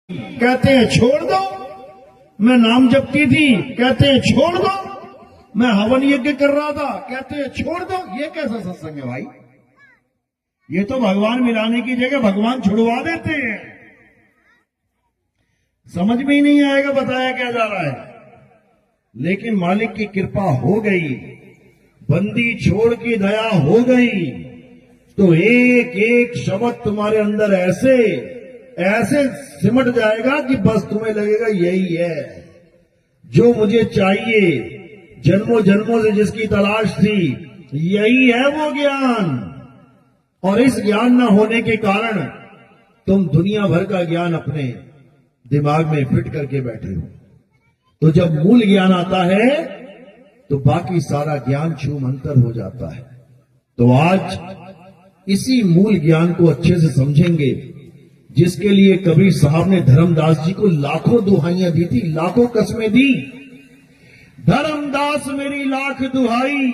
कहते हैं छोड़ दो। मैं नाम जपती थी, कहते हैं छोड़ दो। मैं हवन यज्ञ कर रहा था, कहते हैं छोड़ दो। ये कैसा सत्संग है भाई? ये तो भगवान मिलाने की जगह भगवान छुड़वा देते हैं। समझ में ही नहीं आएगा बताया क्या जा रहा है। लेकिन मालिक की कृपा हो गई, बंदी छोड़ की दया हो गई, तो एक एक शब्द तुम्हारे अंदर ऐसे ऐसे सिमट जाएगा कि बस तुम्हें लगेगा यही है जो मुझे चाहिए, जन्मों जन्मों से जिसकी तलाश थी, यही है वो ज्ञान। और इस ज्ञान न होने के कारण तुम दुनिया भर का ज्ञान अपने दिमाग में फिट करके बैठे हो। तो जब मूल ज्ञान आता है तो बाकी सारा ज्ञान छूमंतर हो जाता है। तो आज इसी मूल ज्ञान को अच्छे से समझेंगे, जिसके लिए कबीर साहब ने धर्मदास जी को लाखों दुहाइयां दी थी, लाखों कस्में दी। धर्मदास मेरी लाख दुहाई,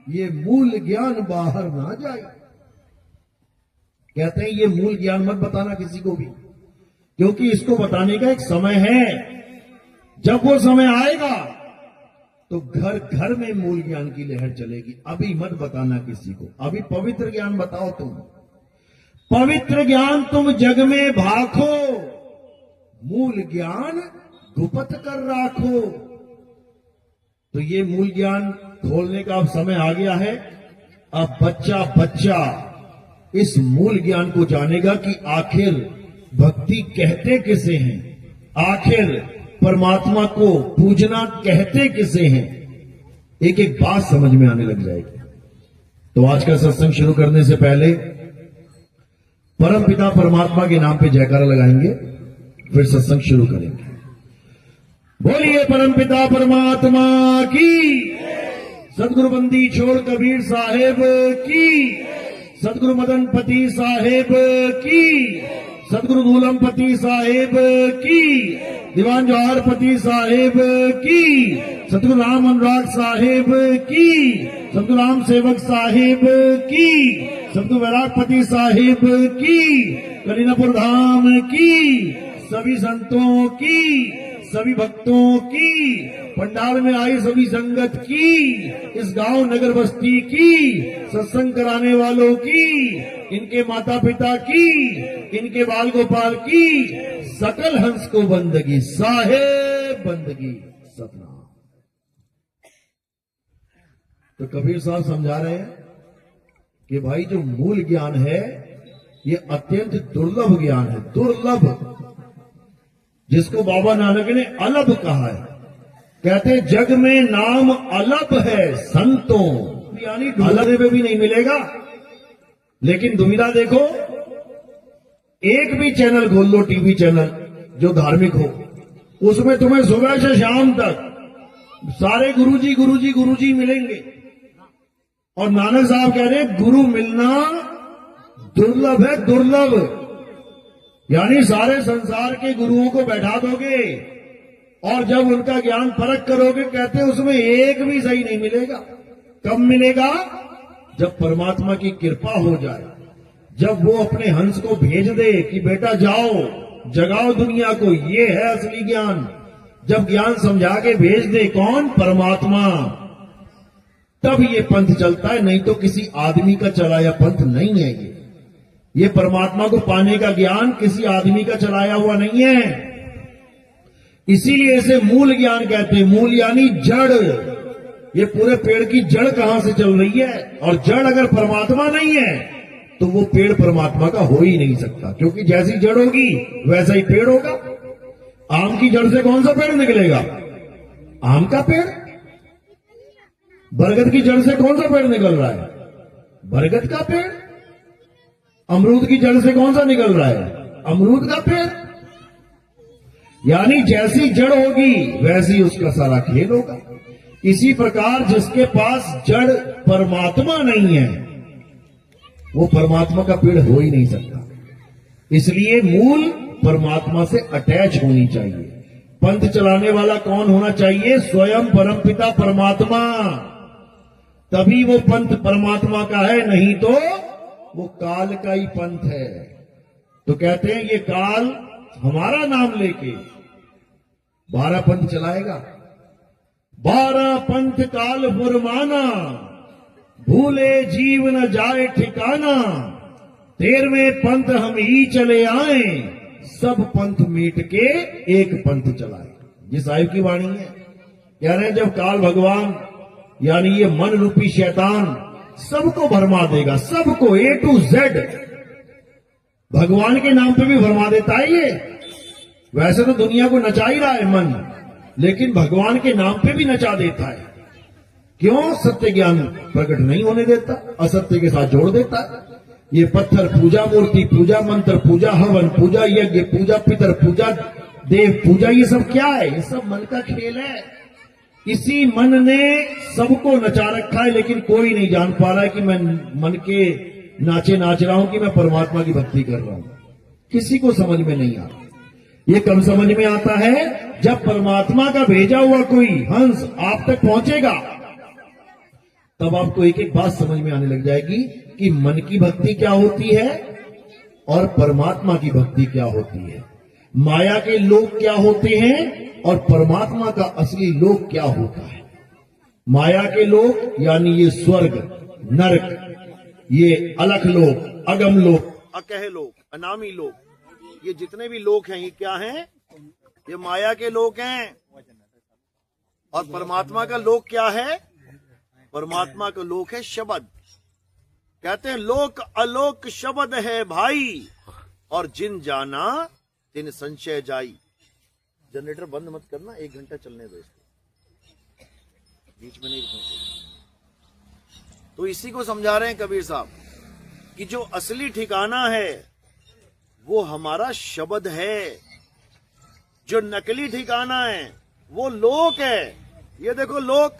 ये मूल ज्ञान बाहर ना जाए। कहते हैं ये मूल ज्ञान मत बताना किसी को भी, क्योंकि इसको बताने का एक समय है। जब वो समय आएगा तो घर घर में मूल ज्ञान की लहर चलेगी। अभी मत बताना किसी को। अभी पवित्र ज्ञान बताओ तुम। पवित्र ज्ञान तुम जग में भाखो, मूल ज्ञान गुप्त कर राखो। तो ये मूल ज्ञान खोलने का अब समय आ गया है। अब बच्चा बच्चा इस मूल ज्ञान को जानेगा कि आखिर भक्ति कहते किसे हैं, आखिर परमात्मा को पूजना कहते किसे हैं। एक एक बात समझ में आने लग जाएगी। तो आज का सत्संग शुरू करने से पहले परमपिता परमात्मा के नाम पे जयकारा लगाएंगे, फिर सत्संग शुरू करेंगे। बोलिए परमपिता परमात्मा की, सदगुरु बंदी छोड़ कबीर साहेब की, सदगुरु मदनपति साहेब की, सदगुरु गूलमपति साहेब की, दीवान जवाहरपति साहेब की, सदगुरु राम अनुराग साहेब की, सदगुरु राम सेवक साहेब की, सदगुरु वैरागपति साहेब की, करीनापुर धाम की, सभी संतों की, सभी भक्तों की, पंडाल में आई सभी संगत की, इस गांव नगर बस्ती की, सत्संग कराने वालों की, इनके माता पिता की, इनके बाल गोपाल की, सकल हंस को बंदगी, साहेब बंदगी सतना। तो कबीर साहब समझा रहे हैं कि भाई जो मूल ज्ञान है ये अत्यंत दुर्लभ ज्ञान है, दुर्लभ, जिसको बाबा नानक ने अलभ कहा है। कहते जग में नाम अलभ है संतों, यानी अलग में भी नहीं मिलेगा। लेकिन दुविधा देखो, एक भी चैनल खोल लो, टीवी चैनल जो धार्मिक हो, उसमें तुम्हें सुबह से शाम तक सारे गुरुजी गुरुजी गुरुजी मिलेंगे। और नानक साहब कह रहे हैं गुरु मिलना दुर्लभ है, दुर्लभ। यानी सारे संसार के गुरुओं को बैठा दोगे और जब उनका ज्ञान परख करोगे, कहते उसमें एक भी सही नहीं मिलेगा। कब मिलेगा? जब परमात्मा की कृपा हो जाए, जब वो अपने हंस को भेज दे कि बेटा जाओ जगाओ दुनिया को, ये है असली ज्ञान। जब ज्ञान समझा के भेज दे, कौन? परमात्मा, तब ये पंथ चलता है। नहीं तो किसी आदमी का चलाया पंथ नहीं है। ये परमात्मा को पाने का ज्ञान किसी आदमी का चलाया हुआ नहीं है। इसीलिए इसे मूल ज्ञान कहते हैं। मूल यानी जड़। ये पूरे पेड़ की जड़ कहां से चल रही है, और जड़ अगर परमात्मा नहीं है तो वो पेड़ परमात्मा का हो ही नहीं सकता, क्योंकि जैसी जड़ होगी वैसा ही पेड़ होगा। आम की जड़ से कौन सा पेड़ निकलेगा? आम का पेड़। बरगद की जड़ से कौन सा पेड़ निकल रहा है? बरगद का पेड़। अमरूद की जड़ से कौन सा निकल रहा है? अमरूद का पेड़। यानी जैसी जड़ होगी वैसी उसका सारा खेल होगा। इसी प्रकार जिसके पास जड़ परमात्मा नहीं है, वो परमात्मा का पेड़ हो ही नहीं सकता। इसलिए मूल परमात्मा से अटैच होनी चाहिए। पंथ चलाने वाला कौन होना चाहिए? स्वयं परमपिता परमात्मा। तभी वो पंथ परमात्मा का है, नहीं तो वो काल का ही पंथ है। तो कहते हैं ये काल हमारा नाम लेके 12 पंथ चलाएगा। 12 पंथ काल फुरमाना, भूले जीव न जाए ठिकाना, 13वें पंथ हम ही चले आए, सब पंथ मीट के एक पंथ चलाए। ये साहिब की वाणी है। कह रहे हैं जब काल भगवान यानी ये मन रूपी शैतान सबको भरमा देगा, सबको A to Z, भगवान के नाम पे भी भरमा देता है ये। वैसे तो दुनिया को नचा ही रहा है मन, लेकिन भगवान के नाम पे भी नचा देता है। क्यों? सत्य ज्ञान प्रकट नहीं होने देता, असत्य के साथ जोड़ देता है। ये पत्थर पूजा, मूर्ति पूजा, मंत्र पूजा, हवन पूजा, यज्ञ पूजा, पितर पूजा, देव पूजा, ये सब क्या है? ये सब मन का खेल है। इसी मन ने सबको नचा रखा है, लेकिन कोई नहीं जान पा रहा है कि मैं मन के नाचे नाच रहा हूं कि मैं परमात्मा की भक्ति कर रहा हूं। किसी को समझ में नहीं आता। ये कब समझ में आता है? जब परमात्मा का भेजा हुआ कोई हंस आप तक पहुंचेगा, तब आपको एक एक बात समझ में आने लग जाएगी कि मन की भक्ति क्या होती है और परमात्मा की भक्ति क्या होती है, माया के लोग क्या होते हैं और परमात्मा का असली लोक क्या होता है। माया के लोग यानी ये स्वर्ग, नरक, ये अलख लोक, अगम लोक, अकह लोक, अनामी लोक, ये जितने भी लोग हैं ये क्या हैं? ये माया के लोग हैं। और परमात्मा का लोक क्या है? परमात्मा का लोक है शब्द। कहते हैं लोक अलोक शब्द है भाई, और जिन जाना तिन संशय जाई। जनरेटर बंद मत करना, 1 घंटा चलने दो इसको, बीच में नहीं रुकना। तो इसी को समझा रहे हैं कबीर साहब कि जो असली ठिकाना है वो हमारा शब्द है, जो नकली ठिकाना है वो लोक है। ये देखो लोक,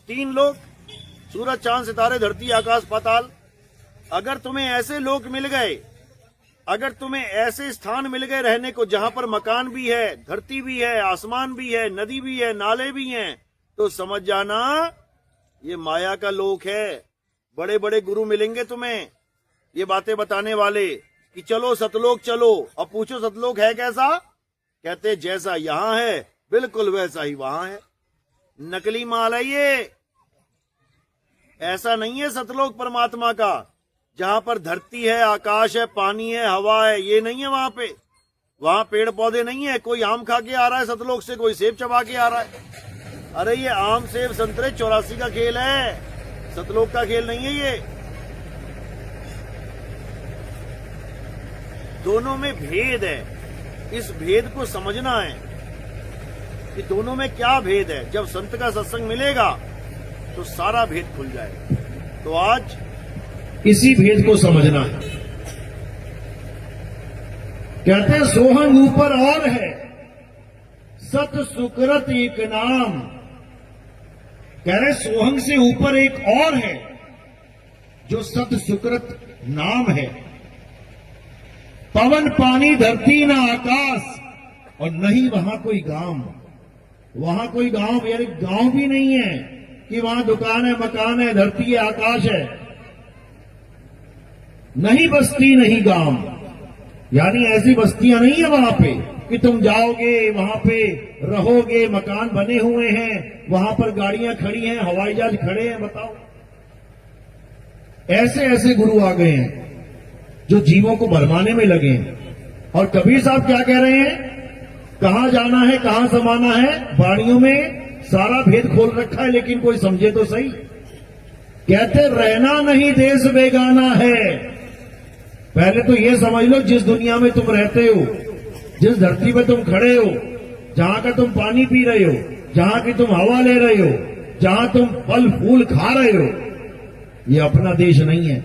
3 लोक, सूरज चांद सितारे धरती आकाश पाताल। अगर तुम्हें ऐसे लोक मिल गए, अगर तुम्हें ऐसे स्थान मिल गए रहने को जहां पर मकान भी है, धरती भी है, आसमान भी है, नदी भी है, नाले भी हैं, तो समझ जाना ये माया का लोक है। बड़े बड़े गुरु मिलेंगे तुम्हें ये बातें बताने वाले कि चलो सतलोक चलो। अब पूछो सतलोक है कैसा? कहते जैसा यहां है बिल्कुल वैसा ही वहां है। नकली माल है ये, ऐसा नहीं है सतलोक परमात्मा का, जहां पर धरती है, आकाश है, पानी है, हवा है, ये नहीं है वहां पे। वहां पेड़ पौधे नहीं है, कोई आम खा के आ रहा है सतलोक से, कोई सेब चबा के आ रहा है। अरे ये आम सेब संतरे 84 का खेल है, सतलोक का खेल नहीं है ये। दोनों में भेद है, इस भेद को समझना है कि दोनों में क्या भेद है। जब संत का सत्संग मिलेगा तो सारा भेद खुल जाएगा। तो आज इसी भेद को समझना है। कहते हैं सोहंग ऊपर और है, सत सुकृत एक नाम। कह रहे सोहंग से ऊपर एक और है जो सत सुकृत नाम है। पवन पानी धरती ना आकाश, और नहीं वहां कोई गांव। वहां कोई गांव यानी गांव भी नहीं है कि वहां दुकान है, मकान है, धरती है, आकाश है। नहीं बस्ती नहीं गांव, यानी ऐसी बस्तियां नहीं है वहां पे कि तुम जाओगे वहां पे रहोगे, मकान बने हुए हैं, वहां पर गाड़ियां खड़ी हैं, हवाई जहाज खड़े हैं। बताओ, ऐसे ऐसे गुरु आ गए हैं जो जीवों को भरमाने में लगे हैं। और कबीर साहब क्या कह रहे हैं? कहां जाना है, कहां समाना है, वाणियों में सारा भेद खोल रखा है, लेकिन कोई समझे तो सही। कहते रहना नहीं देश बेगाना है। पहले तो ये समझ लो, जिस दुनिया में तुम रहते हो, जिस धरती पे तुम खड़े हो, जहां का तुम पानी पी रहे हो, जहां की तुम हवा ले रहे हो, जहां तुम फल फूल खा रहे हो, ये अपना देश नहीं है,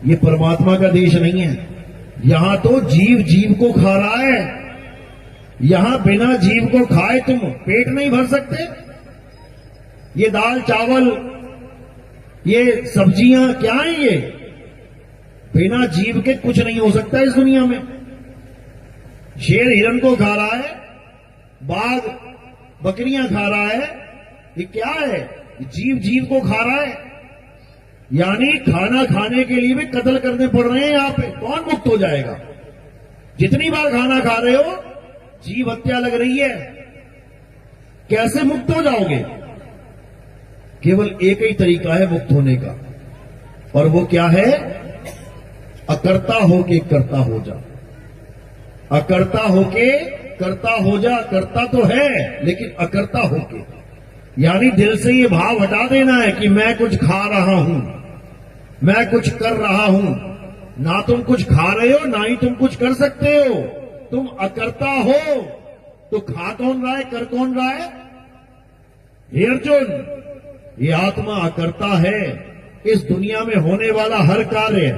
ये परमात्मा का देश नहीं है। यहां तो जीव जीव को खा रहा है। यहां बिना जीव को खाए तुम पेट नहीं भर सकते। ये दाल चावल, ये सब्जियां क्या है? ये बिना जीव के कुछ नहीं हो सकता इस दुनिया में। शेर हिरन को खा रहा है, बाघ बकरियां खा रहा है, ये क्या है? जीव जीव को खा रहा है। यानी खाना खाने के लिए भी कत्ल करने पड़ रहे हैं। यहां पे कौन मुक्त हो जाएगा? जितनी बार खाना खा रहे हो जीव हत्या लग रही है। कैसे मुक्त हो जाओगे? केवल एक ही तरीका है मुक्त होने का, और वो क्या है? अकर्ता होके कर्ता हो जा। अकर्ता होके कर्ता हो जा। कर्ता तो है लेकिन अकर्ता होके, यानी दिल से ये भाव हटा देना है कि मैं कुछ खा रहा हूं, मैं कुछ कर रहा हूं। ना तुम कुछ खा रहे हो, ना ही तुम कुछ कर सकते हो। तुम अकर्ता हो तो खा कौन रहा है, कर कौन रहा है? हे अर्जुन, ये आत्मा अकर्ता है। इस दुनिया में होने वाला हर कार्य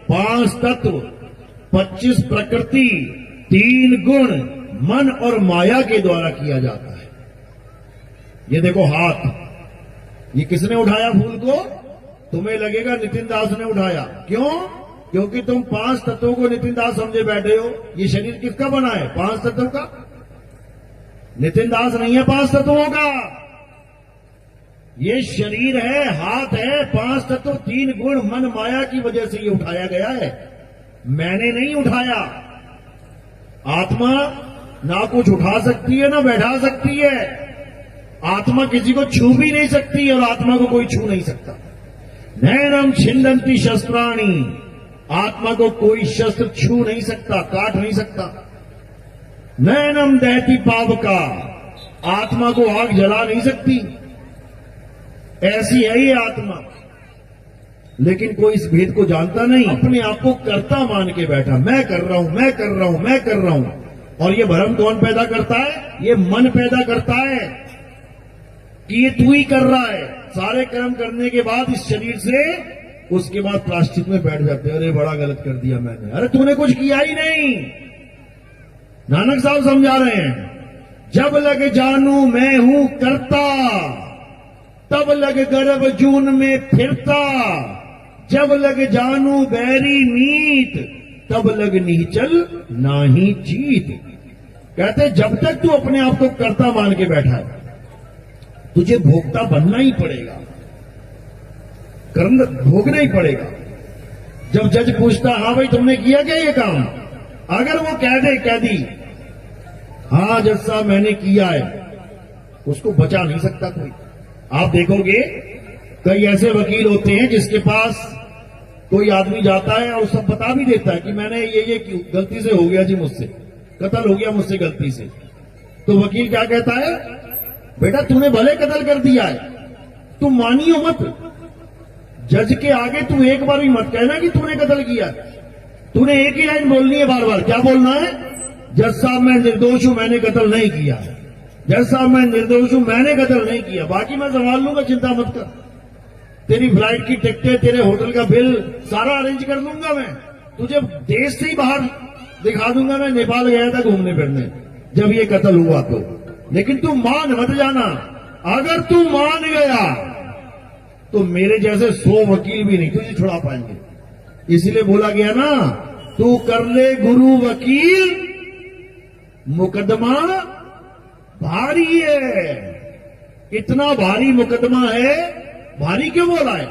5 तत्व, 25 प्रकृति, 3 गुण, मन और माया के द्वारा किया जाता है। ये देखो हाथ, ये किसने उठाया फूल को? तुम्हें लगेगा नितिन दास ने उठाया। क्यों? क्योंकि तुम 5 तत्वों को नितिन दास समझे बैठे हो। ये शरीर किसका बना है? 5 तत्वों का। नितिन दास नहीं है 5 तत्वों का। ये शरीर है, हाथ है, 5 तत्व, 3 गुण, मन माया की वजह से ये उठाया गया है। मैंने नहीं उठाया। आत्मा ना कुछ उठा सकती है ना बैठा सकती है। आत्मा किसी को छू भी नहीं सकती और आत्मा को कोई छू नहीं सकता। नैनम छिंदंती शस्त्राणी, आत्मा को कोई शस्त्र छू नहीं सकता, काट नहीं सकता। नैनम दहती पावका, आत्मा को आग जला नहीं सकती। ऐसी है ये आत्मा। लेकिन कोई इस भेद को जानता नहीं, अपने आप को कर्ता मान के बैठा, मैं कर रहा हूं, मैं कर रहा हूं, मैं कर रहा हूं। और ये भ्रम कौन पैदा करता है? ये मन पैदा करता है कि ये तू ही कर रहा है। सारे कर्म करने के बाद इस शरीर से, उसके बाद प्रायश्चित में बैठ जाते हैं, अरे बड़ा गलत कर दिया मैंने। अरे तूने कुछ किया ही नहीं। नानक साहब समझा रहे हैं, जब लग जानू मैं हूं करता, तब लग गर्भ जून में फिरता। जब लग जानू बैरी मीत, तब लग निचल नाही जीत। कहते जब तक तू अपने आप को कर्ता मान के बैठा है, तुझे भोक्ता बनना ही पड़ेगा, कर्म भोगना ही पड़ेगा। जब जज पूछता, हाँ भाई तुमने किया क्या ये काम, अगर वो कह दे, कह दी, हाँ जज साहब मैंने किया है, उसको बचा नहीं सकता कोई। आप देखोगे कई ऐसे वकील होते हैं जिसके पास कोई आदमी जाता है और सब बता भी देता है कि मैंने ये गलती से हो गया जी, मुझसे कत्ल हो गया, मुझसे गलती से। तो वकील क्या कहता है, बेटा तूने भले कत्ल कर दिया है, तुम मानियो मत। जज के आगे तू एक बार भी मत कहना कि तूने कत्ल किया। तूने एक ही लाइन बोलनी है बार बार। क्या बोलना है? जज साहब मैं निर्दोष हूं, मैंने कत्ल नहीं किया। जज साहब मैं निर्दोष हूं, मैंने कत्ल नहीं किया, बाकी मैं संभाल लूंगा, चिंता मत कर। तेरी फ्लाइट की टिकटें, तेरे होटल का बिल सारा अरेंज कर लूंगा मैं। तुझे देश से ही बाहर दिखा दूंगा। मैं नेपाल गया था घूमने फिरने जब ये कत्ल हुआ तो। लेकिन तू मान मत जाना। अगर तू मान गया तो मेरे जैसे 100 वकील भी नहीं तुझे छुड़ा पाएंगे। इसीलिए बोला गया ना, तू कर ले गुरु वकील, मुकदमा भारी है। इतना भारी मुकदमा है। भारी क्यों बोला है?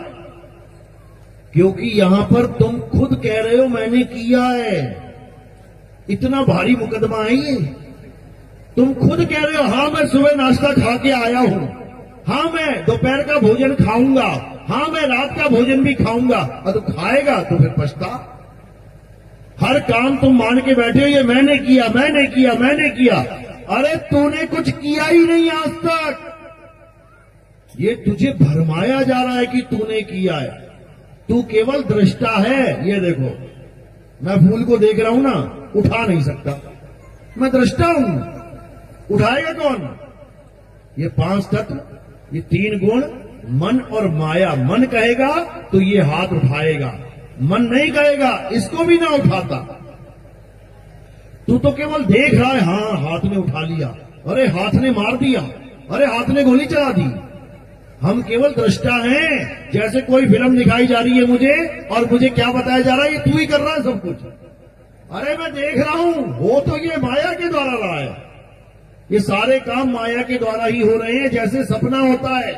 क्योंकि यहां पर तुम खुद कह रहे हो मैंने किया है। इतना भारी मुकदमा है ये। तुम खुद कह रहे हो, हां मैं सुबह नाश्ता खा के आया हूं, हां मैं दोपहर का भोजन खाऊंगा, हां मैं रात का भोजन भी खाऊंगा। और तो खाएगा तो फिर पछता। हर काम तुम मान के बैठे हो, ये मैंने किया, मैंने किया, मैंने किया। अरे तूने कुछ किया ही नहीं आज तक। ये तुझे भरमाया जा रहा है कि तूने किया है। तू केवल दृष्टा है। ये देखो, मैं फूल को देख रहा हूं ना, उठा नहीं सकता, मैं दृष्टा हूं। उठाएगा कौन? ये 5 तत्व, ये 3 गुण, मन और माया। मन कहेगा तो ये हाथ उठाएगा, मन नहीं कहेगा इसको भी ना उठाता। तू तो केवल देख रहा है, हाँ हाथ ने उठा लिया, अरे हाथ ने मार दिया, अरे हाथ ने गोली चला दी। हम केवल दृष्टा हैं। जैसे कोई फिल्म दिखाई जा रही है मुझे, और मुझे क्या बताया जा रहा है, ये तू ही कर रहा है सब कुछ। अरे मैं देख रहा हूं, हो तो ये माया के द्वारा रहा है। ये सारे काम माया के द्वारा ही हो रहे हैं। जैसे सपना होता है,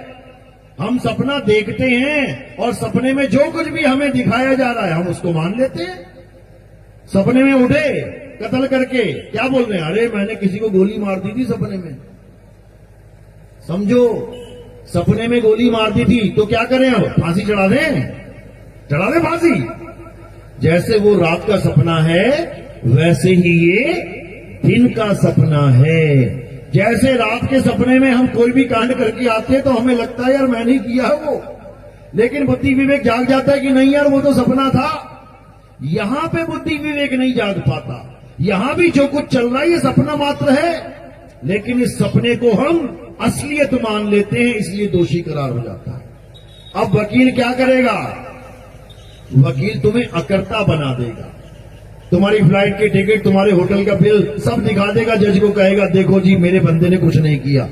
हम सपना देखते हैं और सपने में जो कुछ भी हमें दिखाया जा रहा है हम उसको मान लेते हैं। सपने में उठे, कत्ल करके क्या बोल रहे हैं, अरे मैंने किसी को गोली मार दी थी सपने में। समझो, सपने में गोली मार दी थी तो क्या करें, अब फांसी चढ़ा दें फांसी। जैसे वो रात का सपना है वैसे ही ये दिन का सपना है। जैसे रात के सपने में हम कोई भी कांड करके आते हैं तो हमें लगता है यार मैंने ही किया है वो, लेकिन बुद्धि विवेक जाग जाता है कि नहीं यार वो तो सपना था। यहां पे बुद्धि विवेक नहीं जाग पाता। यहां भी जो कुछ चल रहा है ये सपना मात्र है, लेकिन इस सपने को हम असलियत मान लेते हैं, इसलिए दोषी करार हो जाता है। अब वकील क्या करेगा, वकील तुम्हें अकर्ता बना देगा। तुम्हारी फ्लाइट की टिकट, तुम्हारे होटल का बिल सब दिखा देगा, जज को कहेगा देखो जी मेरे बंदे ने कुछ नहीं किया,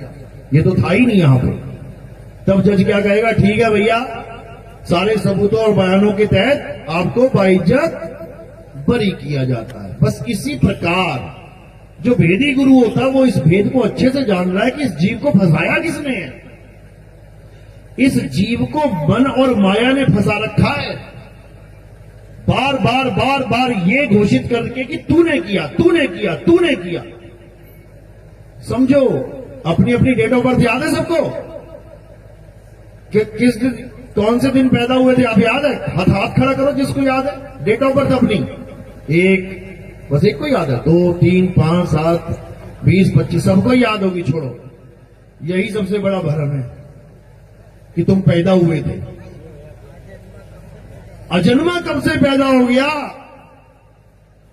ये तो था ही नहीं यहां पे। तब जज क्या कहेगा, ठीक है भैया, सारे सबूतों और बयानों के तहत आपको बाइज्जत बरी किया जाता है। बस इसी प्रकार जो भेदी गुरु होता है वो इस भेद को अच्छे से जान रहा है कि इस जीव को फंसाया किसने है। इस जीव को मन और माया ने फंसा रखा है, बार बार बार बार ये घोषित करके कि तूने किया तूने किया तूने किया। समझो, अपनी अपनी डेट ऑफ बर्थ याद है सबको कि किस कौन से दिन पैदा हुए थे, आप याद है? हाथ खड़ा करो जिसको याद है डेट ऑफ बर्थ अपनी। एक, बस एक को याद है, 2, 3, 5, 7, 20, 25 सबको याद होगी। छोड़ो, यही सबसे बड़ा भ्रम है कि तुम पैदा हुए थे। अजन्मा कब से पैदा हो गया,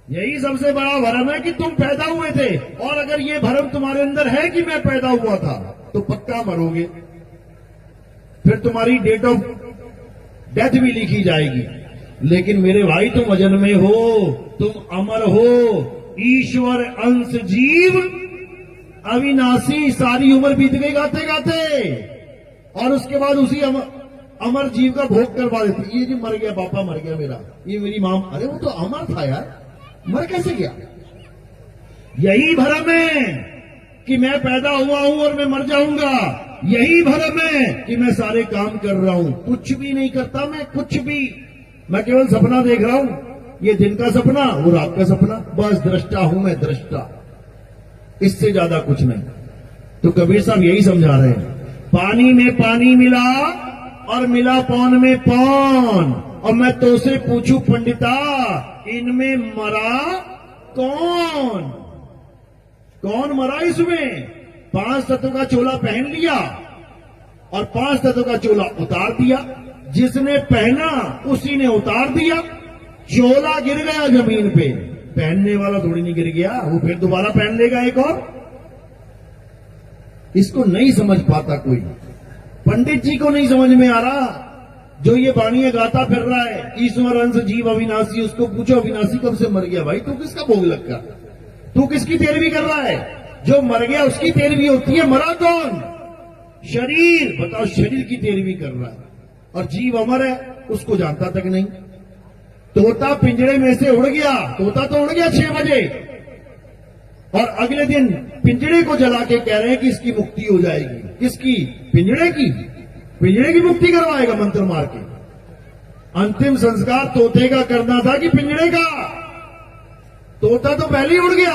यही सबसे बड़ा भ्रम है कि तुम पैदा हुए थे। और अगर ये भ्रम तुम्हारे अंदर है कि मैं पैदा हुआ था तो पक्का मरोगे, फिर तुम्हारी डेट ऑफ डेथ भी लिखी जाएगी। लेकिन मेरे भाई तुम अजन्मे हो, तुम अमर हो, ईश्वर अंश जीव अविनाशी। सारी उम्र बीत गई गाते गाते, और उसके बाद उसी अमर जीव का भोग करवा देते। ये जी मर गया, पापा मर गया मेरा, ये मेरी मां, अरे वो तो अमर था यार, मर कैसे गया? यही भ्रम है कि मैं पैदा हुआ हूं और मैं मर जाऊंगा। यही भ्रम है कि मैं सारे काम कर रहा हूं, कुछ भी नहीं करता मैं, कुछ भी, मैं केवल सपना देख रहा हूं। ये दिन का सपना, वो रात का सपना, बस दृष्टा हूं मैं, दृष्टा, इससे ज्यादा कुछ नहीं। तो कबीर साहब यही समझा रहे हैं, पानी में पानी मिला और मिला पौन में पौन। और मैं तो से पूछूं पंडिता, इनमें मरा कौन? कौन मरा इसमें? 5 तत्व का चोला पहन लिया और 5 तत्व का चोला उतार दिया। जिसने पहना उसी ने उतार दिया। चोला गिर गया जमीन पे, पहनने वाला थोड़ी नहीं गिर गया, वो फिर दोबारा पहन लेगा एक और। इसको नहीं समझ पाता कोई, पंडित जी को नहीं समझ में आ रहा। जो ये बाणियां गाता फिर रहा है, ईश्वर अंश जीव अविनाशी, उसको पूछो अविनाशी कब से मर गया? भाई तू किसका भोग लगा, तू किसकी तेरवी कर रहा है? जो मर गया उसकी तेरवी होती है, मरा कौन? शरीर। बताओ, शरीर की तेरवी कर रहा है, और जीव अमर है, उसको जानता तक नहीं। तोता पिंजरे में से उड़ गया, तोता तो उड़ गया 6 बजे, और अगले दिन पिंजरे को जला के कह रहे हैं कि इसकी मुक्ति हो जाएगी। किसकी? पिंजरे की। पिंजरे की मुक्ति करवाएगा मंत्र मार के। अंतिम संस्कार तोते का करना था कि पिंजरे का? तोता तो पहले ही उड़ गया,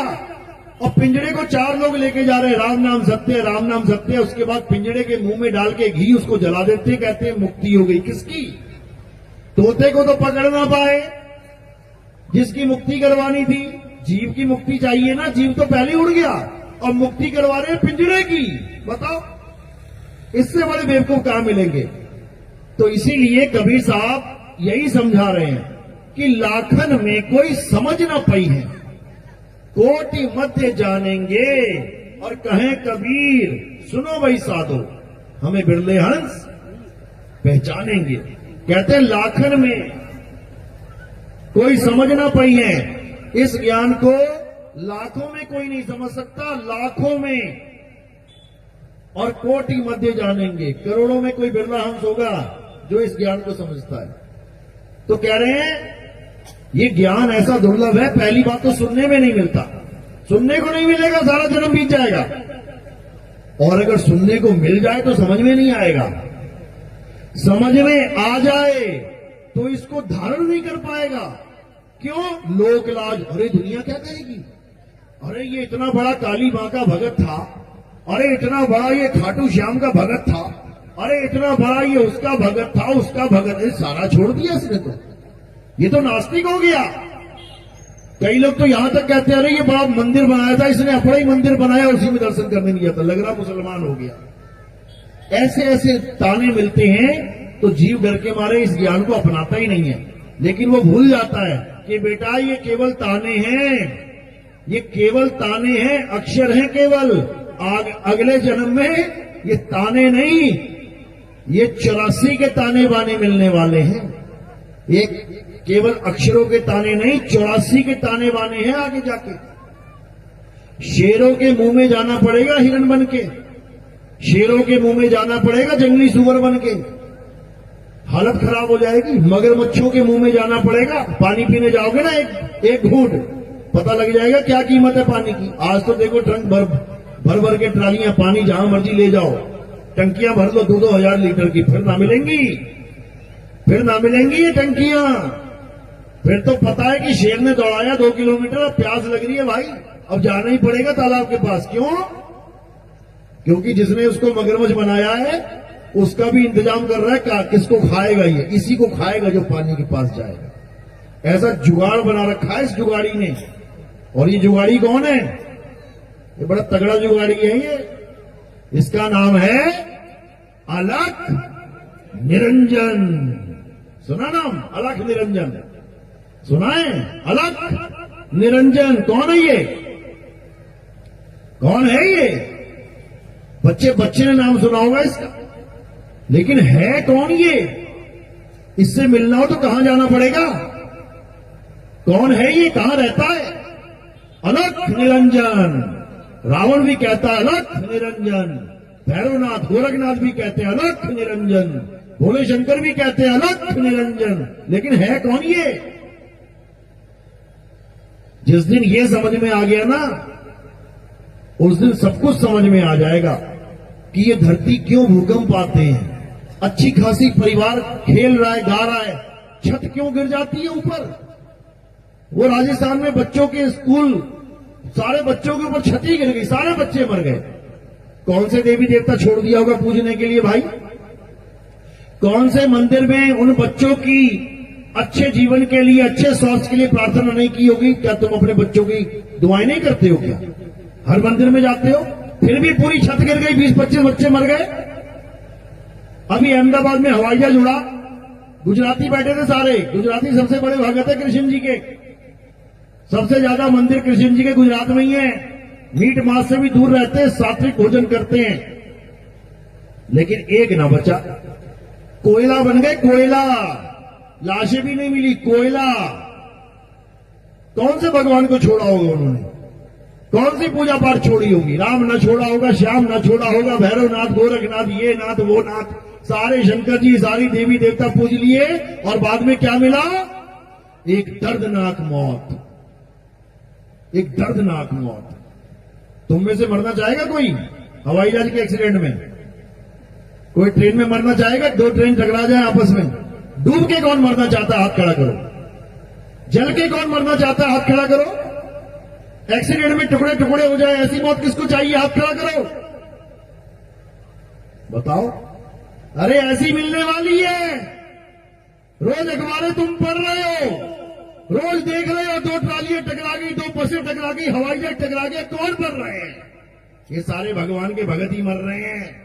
और पिंजरे को 4 लोग लेके जा रहे हैं, राम नाम सत्य, राम नाम सत्य। उसके बाद पिंजरे के मुंह में डाल के घी उसको जला देते, कहते हैं मुक्ति हो गई। किसकी? तोते को तो पकड़ ना पाए, जिसकी मुक्ति करवानी थी। जीव की मुक्ति चाहिए ना, जीव तो पहले उड़ गया, और मुक्ति करवा रहे हैं पिंजरे की। बताओ, इससे बड़े बेवकूफ कहां मिलेंगे? तो इसीलिए कबीर साहब यही समझा रहे हैं कि लाखन में कोई समझ ना पाई है, कोटि मध्य जानेंगे। और कहें कबीर, सुनो भाई साधो, हमें बिरले हंस पहचानेंगे। कहते हैं लाखन में कोई समझ ना पाई है, इस ज्ञान को लाखों में कोई नहीं समझ सकता, लाखों में। और कोटि मध्य जानेंगे, करोड़ों में कोई बिरला हंस होगा जो इस ज्ञान को समझता है। तो कह रहे हैं ये ज्ञान ऐसा दुर्लभ है, पहली बात तो सुनने में नहीं मिलता, सुनने को नहीं मिलेगा, सारा जन्म बीत जाएगा। और अगर सुनने को मिल जाए तो समझ में नहीं आएगा। समझ में आ जाए तो इसको धारण नहीं कर पाएगा, क्यों? लोक लाज। अरे दुनिया क्या कहेगी? अरे ये इतना बड़ा काली मां का भगत था, अरे इतना बड़ा ये खाटू श्याम का भगत था, अरे इतना बड़ा ये उसका भगत था, उसका भगत। सारा छोड़ दिया इसने तो, ये तो नास्तिक हो गया। कई लोग तो यहां तक कहते हैं अरे ये बड़ा मंदिर बनाया था इसने, अपना ही मंदिर बनाया, उसी में दर्शन करने नहीं जाता, लग रहा मुसलमान हो गया। ऐसे ऐसे ताने मिलते हैं तो जीव डर के मारे इस ज्ञान को अपनाता ही नहीं है। लेकिन वो भूल जाता है कि बेटा ये केवल ताने हैं, ये केवल ताने हैं, अक्षर हैं केवल। अगले जन्म में ये ताने नहीं, ये 84 के ताने बाने मिलने वाले हैं। एक केवल अक्षरों के ताने नहीं, 84 के ताने बाने हैं आगे जाके। शेरों के मुंह में जाना पड़ेगा हिरण बन के, शेरों के मुंह में जाना पड़ेगा जंगली सुअर बन के, हालत खराब हो जाएगी। मगरमच्छों के मुंह में जाना पड़ेगा, पानी पीने जाओगे ना एक घूंट, पता लग जाएगा क्या कीमत है पानी की। आज तो देखो ट्रंक भर भर के ट्रालियां पानी जहां मर्जी ले जाओ, टंकियां भर लो 2-2 हजार लीटर की, फिर ना मिलेंगी, फिर ना मिलेंगी ये टंकियां। फिर तो पता है कि शेर ने दौड़ाया 2 किलोमीटर, अब प्यास लग रही है भाई, अब जाना ही पड़ेगा तालाब के पास। क्यों? क्योंकि जिसने उसको मगरमच्छ बनाया है उसका भी इंतजाम कर रहा है किसको खाएगा, ये इसी को खाएगा जो पानी के पास जाएगा। ऐसा जुगाड़ बना रखा है इस जुगाड़ी ने। और ये जुगाड़ी कौन है? ये बड़ा तगड़ा जुगाड़ी है ये। इसका नाम है अलख निरंजन। सुना नाम? अलख निरंजन सुना है? अलख निरंजन कौन है ये? कौन है ये? बच्चे ने नाम सुना होगा इसका, लेकिन है कौन ये? इससे मिलना हो तो कहां जाना पड़ेगा? कौन है ये? कहां रहता है? अलख निरंजन। रावण भी कहता है अलख निरंजन, भैरवनाथ गोरखनाथ भी कहते हैं अलख निरंजन, भोले शंकर भी कहते हैं अलख निरंजन। लेकिन है कौन ये? जिस दिन ये समझ में आ गया ना, उस दिन सब कुछ समझ में आ जाएगा कि ये धरती क्यों भूकंप आते हैं। अच्छी खासी परिवार खेल रहा है, गा रहा है, छत क्यों गिर जाती है ऊपर? वो राजस्थान में बच्चों के स्कूल, सारे बच्चों के ऊपर छत ही गिर गई, सारे बच्चे मर गए। कौन से देवी देवता छोड़ दिया होगा पूजने के लिए भाई? कौन से मंदिर में उन बच्चों की अच्छे जीवन के लिए, अच्छे स्वास्थ्य के लिए प्रार्थना नहीं की होगी? क्या तुम अपने बच्चों की दुआएं नहीं करते हो क्या? हर मंदिर में जाते हो, फिर भी पूरी छत गिर गई, 20-25 बच्चे मर गए। अभी अहमदाबाद में हवाई जहाज उड़ा, गुजराती बैठे थे सारे, गुजराती सबसे बड़े भगत है कृष्ण जी के, सबसे ज्यादा मंदिर कृष्ण जी के गुजरात में ही है। मीट मांस से भी दूर रहते हैं, सात्विक भोजन करते हैं। लेकिन एक ना बचा, कोयला बन गए, कोयला। लाशें भी नहीं मिली, कोयला। कौन से भगवान को छोड़ा होगा उन्होंने? कौन सी पूजा पाठ छोड़ी होगी? राम ना छोड़ा होगा, श्याम ना छोड़ा होगा, भैरवनाथ, गोरखनाथ, ये नाथ वो नाथ, सारे शंकर जी, सारी देवी देवता पूज लिए, और बाद में क्या मिला? एक दर्दनाक मौत, एक दर्दनाक मौत। तुम में से मरना चाहेगा कोई हवाई जहाज के एक्सीडेंट में? कोई ट्रेन में मरना चाहेगा? 2 ट्रेन टकरा जाए आपस में, डूब के कौन मरना चाहता है? हाथ खड़ा करो। जल के कौन मरना चाहता है? हाथ खड़ा करो। एक्सीडेंट में टुकड़े टुकड़े हो जाए, ऐसी मौत किसको चाहिए? हाथ खड़ा करो, बताओ। अरे ऐसी मिलने वाली है। रोज अखबारें तुम पढ़ रहे हो, रोज देख रहे हो, 2 ट्रालियां टकरा गई, 2 बसें टकरा गई, हवाई जहाज टकरा गया। कौन मर रहे हैं? ये सारे भगवान के भगत ही मर रहे हैं।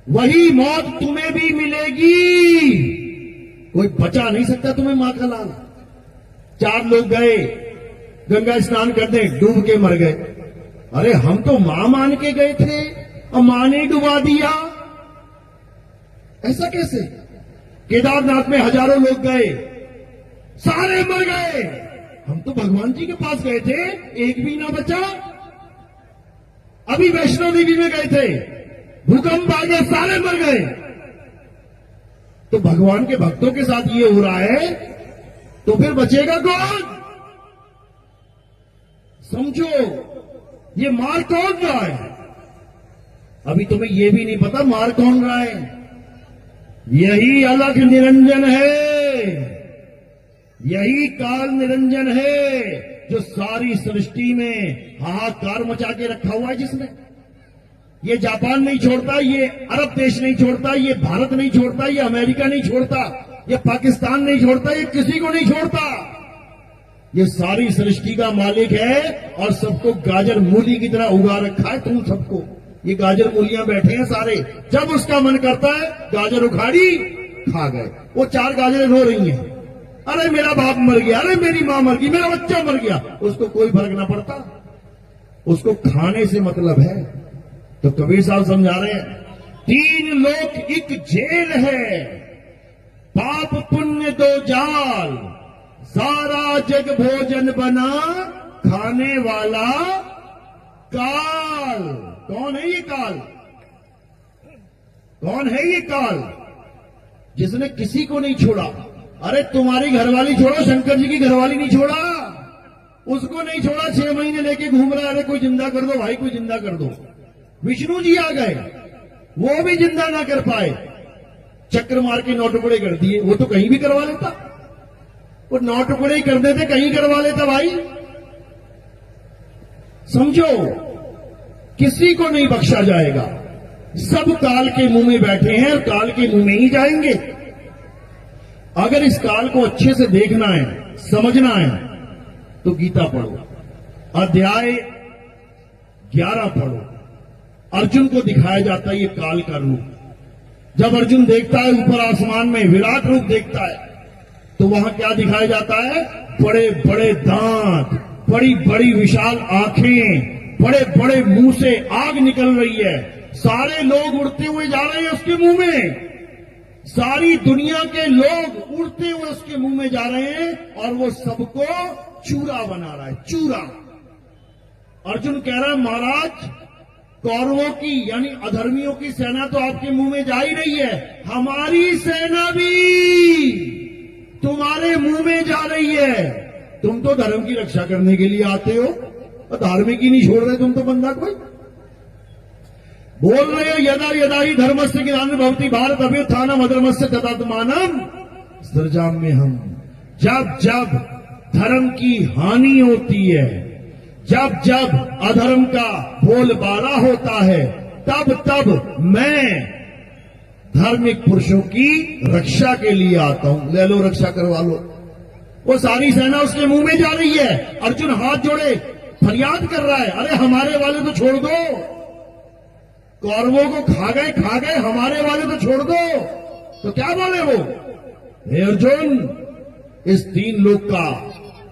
वही मौत तुम्हें भी मिलेगी, कोई बचा नहीं सकता तुम्हें, मां का लाल। 4 लोग गए गंगा स्नान करने, डूब के मर गए। अरे हम तो मां मान के गए थे और मां ने डुबा दिया, ऐसा कैसे? केदारनाथ में हजारों लोग गए, सारे मर गए। हम तो भगवान जी के पास गए थे, एक भी ना बचा। अभी वैष्णो देवी में गए थे, भूकंप आ गया, सारे मर गए। तो भगवान के भक्तों के साथ ये हो रहा है, तो फिर बचेगा कौन? समझो, ये मार कौन रहा है? अभी तुम्हें ये भी नहीं पता मार कौन रहा है। यही अलख निरंजन है, यही काल निरंजन है जो सारी सृष्टि में हाहाकार मचा के रखा हुआ है जिसने। ये जापान नहीं छोड़ता, ये अरब देश नहीं छोड़ता, ये भारत नहीं छोड़ता, ये अमेरिका नहीं छोड़ता, ये पाकिस्तान नहीं छोड़ता, ये किसी को नहीं छोड़ता। ये सारी सृष्टि का मालिक है और सबको गाजर मूली की तरह उगा रखा है। तुम सबको ये गाजर मूलियां बैठे हैं सारे, जब उसका मन करता है गाजर उखाड़ी खा गए। वो 4 गाजरें रो रही हैं, अरे मेरा बाप मर गया, अरे मेरी मां मर गई, मेरा बच्चा मर गया, उसको कोई फर्क ना पड़ता, उसको खाने से मतलब है। तो कबीर साहब समझा रहे हैं 3 लोक एक जेल है, पाप पुण्य 2 जाल, सारा जग भोजन बना, खाने वाला काल। कौन है ये काल? कौन है ये काल जिसने किसी को नहीं छोड़ा? अरे तुम्हारी घरवाली छोड़ो, शंकर जी की घरवाली नहीं छोड़ा, उसको नहीं छोड़ा, 6 महीने लेके घूम रहा है, अरे कोई जिंदा कर दो भाई, कोई जिंदा कर दो। विष्णु जी आ गए, वो भी जिंदा ना कर पाए, चक्कर मार के 9 टुकड़े कर दिए। वो तो कहीं भी करवा लेता, वो 9 टुकड़े ही कर देते, कहीं करवा लेता भाई। समझो, किसी को नहीं बख्शा जाएगा, सब काल के मुंह में बैठे हैं और काल के मुंह में ही जाएंगे। अगर इस काल को अच्छे से देखना है, समझना है, तो गीता पढ़ो, अध्याय 11 पढ़ो। अर्जुन को दिखाया जाता है ये काल का रूप। जब अर्जुन देखता है ऊपर आसमान में विराट रूप देखता है, तो वहां क्या दिखाया जाता है? बड़े बड़े दांत, बड़ी बड़ी विशाल आंखें, बड़े बड़े मुंह से आग निकल रही है, सारे लोग उड़ते हुए जा रहे हैं उसके मुंह में, सारी दुनिया के लोग उड़ते हुए उसके मुंह में जा रहे हैं और वो सबको चूरा बना रहा है, चूरा। अर्जुन कह रहा है महाराज, कौरवों की यानी अधर्मियों की सेना तो आपके मुंह में जा ही रही है, हमारी सेना भी तुम्हारे मुंह में जा रही है। तुम तो धर्म की रक्षा करने के लिए आते हो और धार्मिक ही नहीं छोड़ रहे तुम तो बंदा कोई। बोल रहे हो यदा यदा ही धर्मस्य ग्लानिर्भवति भारत अभ्युत्थानम् अधर्मस्य तदात्मानम् सृजाम्य हम। जब जब धर्म की हानि होती है, जब जब अधर्म का बोलबाला होता है, तब तब मैं धार्मिक पुरुषों की रक्षा के लिए आता हूं। ले लो, रक्षा करवा लो। वो सारी सेना उसके मुंह में जा रही है। अर्जुन हाथ जोड़े फरियाद कर रहा है, अरे हमारे वाले तो छोड़ दो, कौरवों को खा गए, हमारे वाले तो छोड़ दो। तो क्या बोले वो? हे अर्जुन, इस 3 लोक का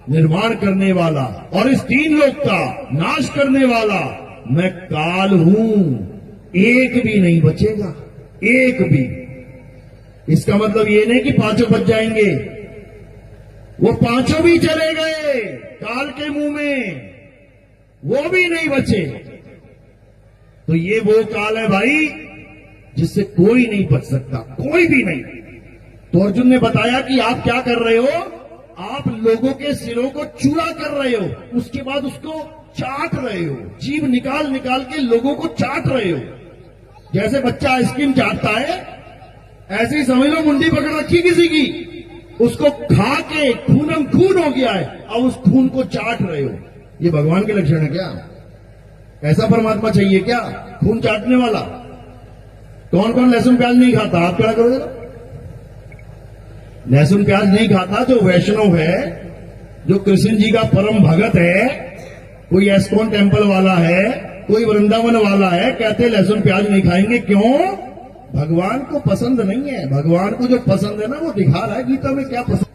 निर्माण करने वाला और इस 3 लोक का नाश करने वाला मैं काल हूं, एक भी नहीं बचेगा, एक भी। इसका मतलब ये नहीं कि 5 बच जाएंगे, वो 5 भी चले गए काल के मुंह में, वो भी नहीं बचे। तो ये वो काल है भाई जिससे कोई नहीं बच सकता, कोई भी नहीं। तो अर्जुन ने बताया कि आप क्या कर रहे हो? आप लोगों के सिरों को चूरा कर रहे हो, उसके बाद उसको चाट रहे हो, जीभ निकाल निकाल के लोगों को चाट रहे हो। जैसे बच्चा आइसक्रीम चाटता है, ऐसे ही समझ लो मुंडी पकड़ रखी किसी की, उसको खा के खूनम खून हो गया है, अब उस खून को चाट रहे हो। ये भगवान के लक्षण है क्या? ऐसा परमात्मा चाहिए क्या, खून चाटने वाला? कौन कौन लहसुन प्याज नहीं खाता? आप क्या करोगे? लहसुन प्याज नहीं खाता जो वैष्णव है, जो कृष्ण जी का परम भगत है, कोई एस्कॉन टेम्पल वाला है, कोई वृंदावन वाला है, कहते लहसुन प्याज नहीं खाएंगे। क्यों? भगवान को पसंद नहीं है। भगवान को जो पसंद है ना, वो दिखा रहा है गीता में क्या पसंद,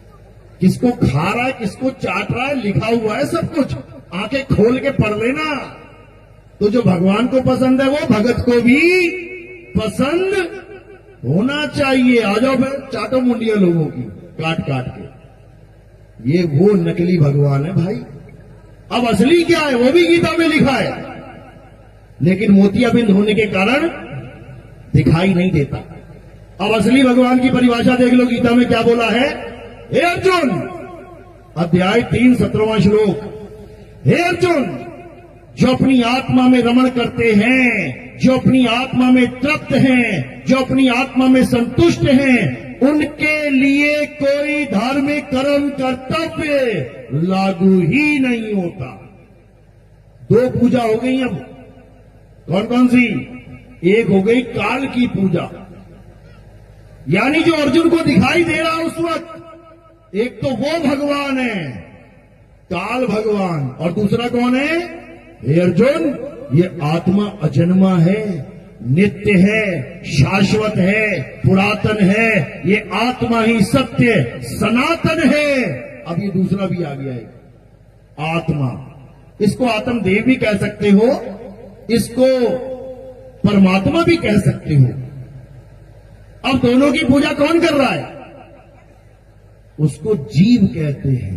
किसको खा रहा है, किसको चाट रहा है, लिखा हुआ है सब कुछ। आंखें खोल के पढ़ लेना। तो जो भगवान को पसंद है वो भगत को भी पसंद होना चाहिए। आ जाओ फिर चाटो मुंडिया लोगों की काट काट के। ये वो नकली भगवान है भाई। अब असली क्या है वो भी गीता में लिखा है, लेकिन मोतियाबिंद होने के कारण दिखाई नहीं देता। अब असली भगवान की परिभाषा देख लो, गीता में क्या बोला है? हे अर्जुन, अध्याय 3 17वां श्लोक। हे अर्जुन, जो अपनी आत्मा में रमण करते हैं, जो अपनी आत्मा में तृप्त हैं, जो अपनी आत्मा में संतुष्ट हैं, उनके लिए कोई धार्मिक कर्म कर्तव्य लागू ही नहीं होता। दो पूजा हो गई अब, कौन कौन सी? एक हो गई काल की पूजा, यानी जो अर्जुन को दिखाई दे रहा उस वक्त, एक तो वो भगवान है काल भगवान, और दूसरा कौन है? हे अर्जुन, ये आत्मा अजन्मा है, नित्य है, शाश्वत है, पुरातन है, ये आत्मा ही सत्य सनातन है। अब ये दूसरा भी आ गया है आत्मा, इसको आत्मदेव भी कह सकते हो, इसको परमात्मा भी कह सकते हो। अब दोनों की पूजा कौन कर रहा है? उसको जीव कहते हैं।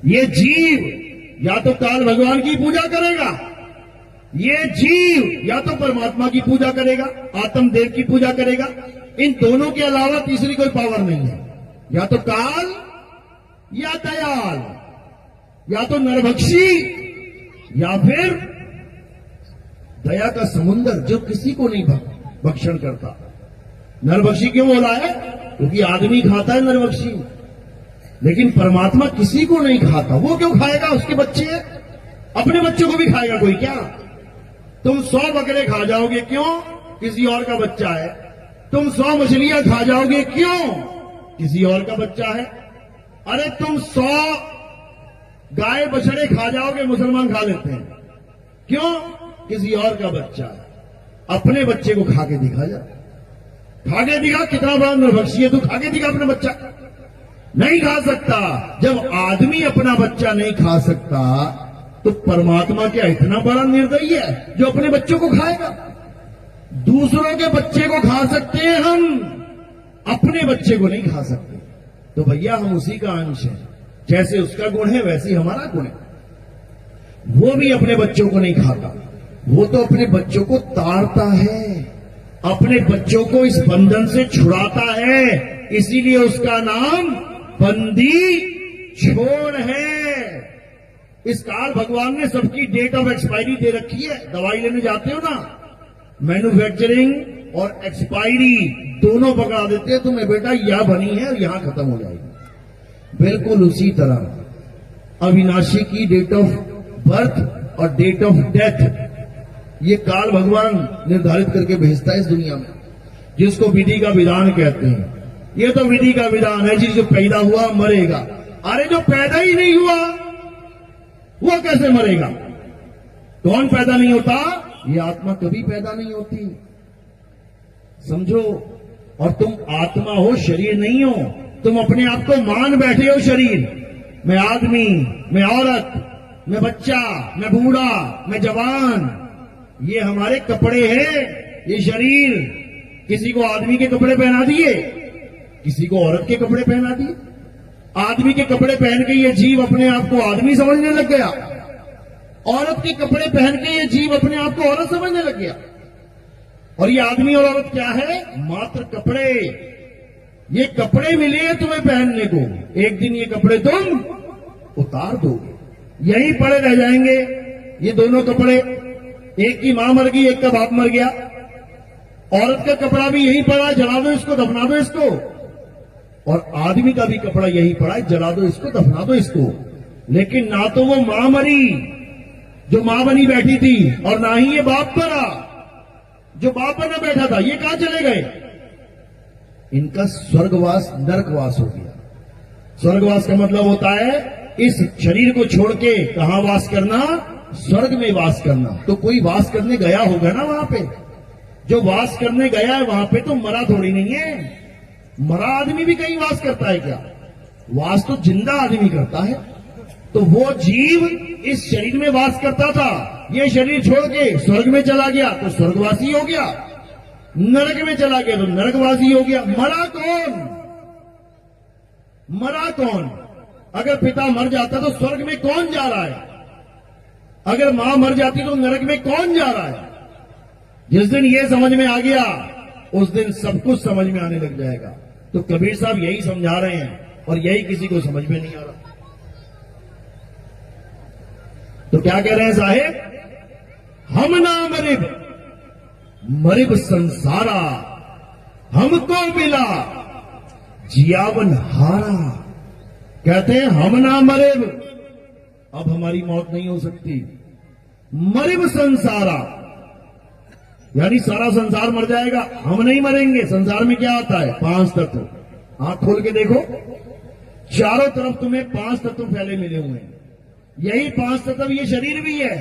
ये जीव या तो काल भगवान की पूजा करेगा, ये जीव या तो परमात्मा की पूजा करेगा, आत्मदेव की पूजा करेगा। इन दोनों के अलावा तीसरी कोई पावर नहीं है, या तो काल या दयाल, या तो नरभक्षी या फिर दया का समुंदर जो किसी को नहीं भक्षण करता। नरभक्षी क्यों बोला है? क्योंकि आदमी खाता है नरभक्षी, लेकिन परमात्मा किसी को नहीं खाता। वो क्यों खाएगा? उसके बच्चे हैं, अपने बच्चों को भी खाएगा कोई क्या? तुम 100 बकरे खा जाओगे, क्यों? किसी और का बच्चा है। तुम 100 मछलियां खा जाओगे, क्यों? किसी और का बच्चा है। अरे तुम 100 गाय बछड़े खा जाओगे, मुसलमान खा लेते हैं, क्यों? किसी और का बच्चा है। अपने बच्चे को खा के दिखा जा, खा के दिखा कितना बड़ा नरभक्षी है तू, खा के दिखा अपना बच्चा। नहीं खा सकता। जब आदमी अपना बच्चा नहीं खा सकता तो परमात्मा क्या इतना बड़ा निर्दयी है जो अपने बच्चों को खाएगा? दूसरों के बच्चे को खा सकते हैं हम, अपने बच्चे को नहीं खा सकते। तो भैया हम उसी का अंश है, जैसे उसका गुण है वैसे ही हमारा गुण है। वो भी अपने बच्चों को नहीं खाता, वो तो अपने बच्चों को ताड़ता है, अपने बच्चों को इस बंधन से छुड़ाता है। इसीलिए उसका नाम बंदी छोड़ है। इस काल भगवान ने सबकी डेट ऑफ एक्सपायरी दे रखी है। दवाई लेने जाते हो ना, मैन्युफैक्चरिंग और एक्सपायरी दोनों पकड़ा देते हैं तुम्हें, बेटा यह बनी है और यहां खत्म हो जाएगी। बिल्कुल उसी तरह अविनाशी की डेट ऑफ बर्थ और डेट ऑफ डेथ ये काल भगवान निर्धारित करके भेजता है इस दुनिया में, जिसको विधि का विधान कहते हैं। ये तो विधि का विधान है, जिस जो पैदा हुआ मरेगा। अरे जो पैदा ही नहीं हुआ वो कैसे मरेगा? कौन पैदा नहीं होता? ये आत्मा कभी पैदा नहीं होती, समझो। और तुम आत्मा हो, शरीर नहीं हो। तुम अपने आप को मान बैठे हो शरीर। मैं आदमी, मैं औरत, मैं बच्चा, मैं बूढ़ा, मैं जवान। ये हमारे कपड़े हैं, ये शरीर। किसी को आदमी के कपड़े पहना दिए, किसी को औरत के कपड़े पहना दिए। आदमी के कपड़े पहन के ये जीव अपने आप को आदमी समझने लग गया, औरत के कपड़े पहन के ये जीव अपने आप को औरत समझने लग गया। और ये आदमी और औरत क्या है? मात्र कपड़े। ये कपड़े मिले हैं तुम्हें पहनने को, एक दिन ये कपड़े तुम उतार दोगे, यहीं पड़े रह जाएंगे ये दोनों कपड़े। एक की मां मर गई, एक का बाप मर गया। औरत का कपड़ा भी यहीं पड़ा, जला दो इसको, दफना दो इसको। और आदमी का भी कपड़ा यहीं पड़ा है, जला दो इसको, दफना दो इसको। लेकिन ना तो वो मां मरी जो मां बनी बैठी थी, और ना ही ये बाप मरा जो बाप बना बैठा था। ये कहां चले गए? इनका स्वर्गवास नरकवास हो गया। स्वर्गवास का मतलब होता है इस शरीर को छोड़ के कहां वास करना? स्वर्ग में वास करना। तो कोई वास करने गया होगा ना वहां पे। जो वास करने गया है वहां पे तो मरा थोड़ी नहीं है। मरा आदमी भी कहीं वास करता है क्या? वास तो जिंदा आदमी करता है। तो वो जीव इस शरीर में वास करता था, ये शरीर छोड़ के स्वर्ग में चला गया तो स्वर्गवासी हो गया, नरक में चला गया तो नरकवासी हो गया। मरा कौन? मरा कौन? अगर पिता मर जाता तो स्वर्ग में कौन जा रहा है? अगर मां मर जाती तो नरक में कौन जा रहा है? जिस दिन ये समझ में आ गया उस दिन सब कुछ समझ में आने लग जाएगा। तो कबीर साहब यही समझा रहे हैं, और यही किसी को समझ में नहीं आ रहा। तो क्या कह रहे हैं साहेब? हम ना मरिब, मरिब संसारा, हमको मिला जियावन हारा, कहते हैं हम ना मरे, अब हमारी मौत नहीं हो सकती। मरिब संसारा, यानी सारा संसार मर जाएगा, हम नहीं मरेंगे। संसार में क्या आता है? 5 तत्व। आंख खोल के देखो, चारों तरफ तुम्हें 5 तत्व फैले मिले हुए हैं। यही 5 तत्व ये शरीर भी है।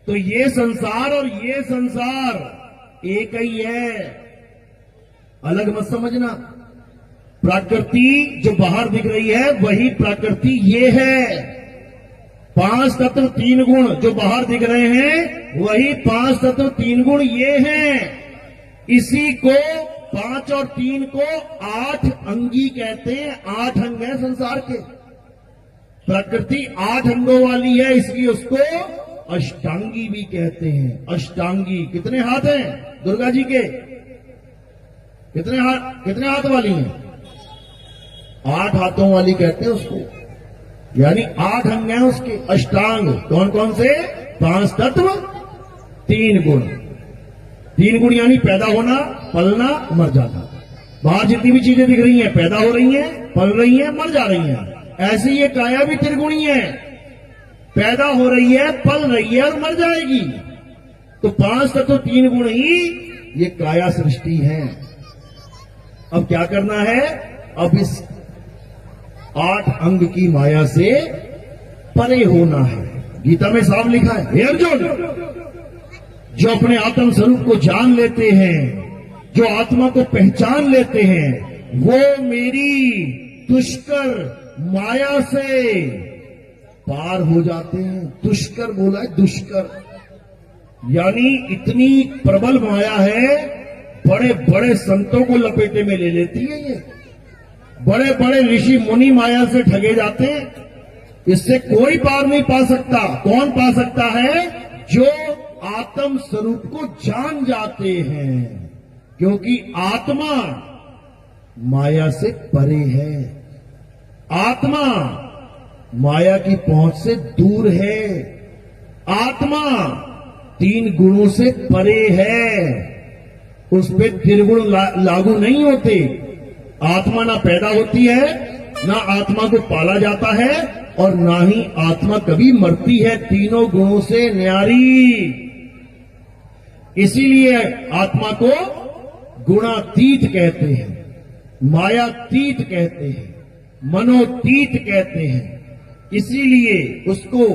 तो ये संसार और ये संसार एक ही है, अलग मत समझना। प्रकृति जो बाहर दिख रही है वही प्रकृति ये है। 5 तत्व 3 गुण जो बाहर दिख रहे हैं वही 5 तत्व 3 गुण ये हैं। इसी को 5 और 3 को 8 अंगी कहते हैं। 8 अंग है संसार के। प्रकृति 8 अंगों वाली है, इसलिए उसको अष्टांगी भी कहते हैं। अष्टांगी। कितने हाथ हैं दुर्गा जी के? कितने हाथ वाली हैं? 8 हाथों वाली कहते हैं उसको, यानी 8 अंग हैं उसके। अष्टांग कौन कौन से? 5 तत्व 3 गुण। 3 गुण यानी पैदा होना, पलना, मर जाना। बाहर जितनी भी चीजें दिख रही हैं पैदा हो रही हैं, पल रही हैं, मर जा रही हैं। ऐसे ये काया भी त्रिगुणी है, पैदा हो रही है, पल रही है और मर जाएगी। तो 5 तत्व 3 गुण ही ये काया सृष्टि है। अब क्या करना है? अब इस 8 अंग की माया से परे होना है। गीता में साफ लिखा है, हे अर्जुन, जो अपने आत्म स्वरूप को जान लेते हैं, जो आत्मा को पहचान लेते हैं, वो मेरी दुष्कर माया से पार हो जाते हैं। दुष्कर बोला है, दुष्कर यानी इतनी प्रबल माया है, बड़े बड़े संतों को लपेटे में ले लेती है ये। बड़े बड़े ऋषि मुनि माया से ठगे जाते हैं। इससे कोई पार नहीं पा सकता। कौन पा सकता है? जो आत्म स्वरूप को जान जाते हैं, क्योंकि आत्मा माया से परे है। आत्मा माया की पहुंच से दूर है। आत्मा 3 गुणों से परे है। उस पे त्रिगुण लागू नहीं होते। आत्मा ना पैदा होती है, ना आत्मा को पाला जाता है, और ना ही आत्मा कभी मरती है। तीनों गुणों से न्यारी। इसीलिए आत्मा को गुणातीत कहते हैं, मायातीत कहते हैं, मनोतीत कहते हैं। इसीलिए उसको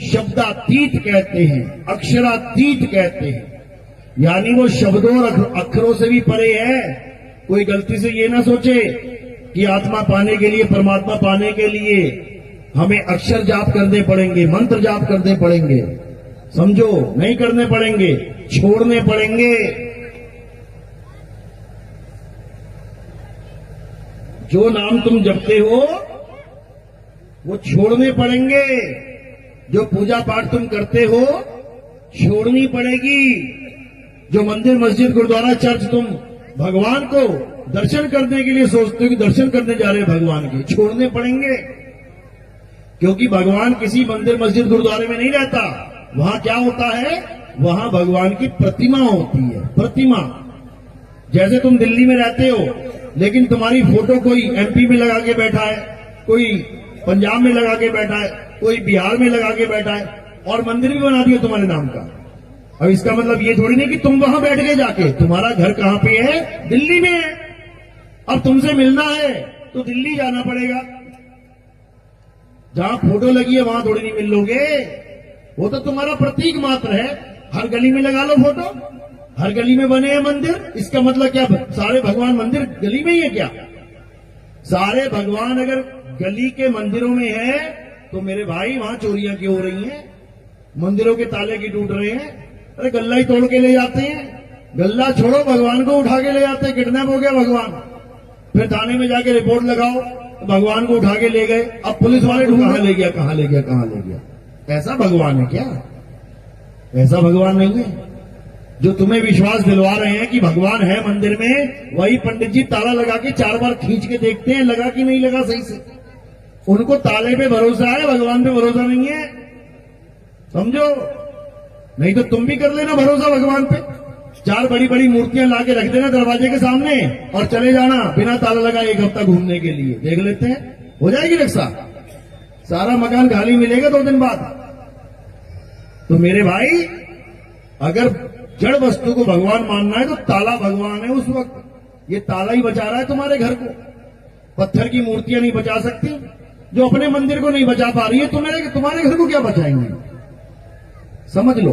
शब्दातीत कहते हैं, अक्षरातीत कहते हैं। यानी वो शब्दों और अक्षरों से भी परे है। कोई गलती से ये ना सोचे कि आत्मा पाने के लिए, परमात्मा पाने के लिए हमें अक्षर जाप करने पड़ेंगे, मंत्र जाप करने पड़ेंगे। समझो, नहीं करने पड़ेंगे, छोड़ने पड़ेंगे। जो नाम तुम जपते हो वो छोड़ने पड़ेंगे। जो पूजा पाठ तुम करते हो छोड़नी पड़ेगी। जो मंदिर, मस्जिद, गुरुद्वारा, चर्च तुम भगवान को दर्शन करने के लिए सोचते हो कि दर्शन करने जा रहे हैं भगवान के, छोड़ने पड़ेंगे। क्योंकि भगवान किसी मंदिर, मस्जिद, गुरुद्वारे में नहीं रहता। वहां क्या होता है? वहां भगवान की प्रतिमा होती है। प्रतिमा। जैसे तुम दिल्ली में रहते हो, लेकिन तुम्हारी फोटो कोई एमपी में लगा के बैठा है, कोई पंजाब में लगा के बैठा है, कोई बिहार में लगा के बैठा है, और मंदिर भी बना दिया तुम्हारे नाम का। अब इसका मतलब ये थोड़ी नहीं कि तुम वहां बैठ गए जाके। तुम्हारा घर कहां पे है? दिल्ली में है। अब तुमसे मिलना है तो दिल्ली जाना पड़ेगा। जहां फोटो लगी है वहां थोड़ी नहीं मिल लोगे। वो तो तुम्हारा प्रतीक मात्र है। हर गली में लगा लो फोटो, हर गली में बने हैं मंदिर। इसका मतलब क्या? सारे भगवान मंदिर गली में ही है क्या? सारे भगवान अगर गली के मंदिरों में है तो मेरे भाई वहां चोरियां क्यों हो रही हैं? मंदिरों के ताले क्यों टूट रहे हैं? अरे गल्ला ही तोड़ के ले जाते हैं। गल्ला छोड़ो, भगवान को उठा के ले जाते हैं। किडनैप हो गया भगवान, फिर थाने में जाके रिपोर्ट लगाओ, तो भगवान को उठा के ले गए। अब पुलिस वाले कहां ले गया, कहां ले गया, कहां ले गया। ऐसा भगवान है क्या? ऐसा भगवान नहीं है। जो तुम्हें विश्वास दिलवा रहे हैं कि भगवान है मंदिर में, वही पंडित जी ताला लगा के 4 बार खींच के देखते हैं लगा कि नहीं लगा सही से। उनको ताले पे भरोसा है, भगवान पे भरोसा नहीं है। समझो, नहीं तो तुम भी कर लेना भरोसा भगवान पे। 4 बड़ी बड़ी मूर्तियां लाके रख देना दरवाजे के सामने और चले जाना बिना ताला लगा 1 हफ्ता घूमने के लिए। देख लेते हैं, हो जाएगी रक्षा। सारा मकान खाली मिलेगा 2 दिन बाद। तो मेरे भाई, अगर जड़ वस्तु को भगवान मानना है तो ताला भगवान है उस वक्त। ये ताला ही बचा रहा है तुम्हारे घर को। पत्थर की मूर्तियां नहीं बचा सकती। जो अपने मंदिर को नहीं बचा पा रही है, तुम्हारे घर को क्या बचाएंगे? समझ लो।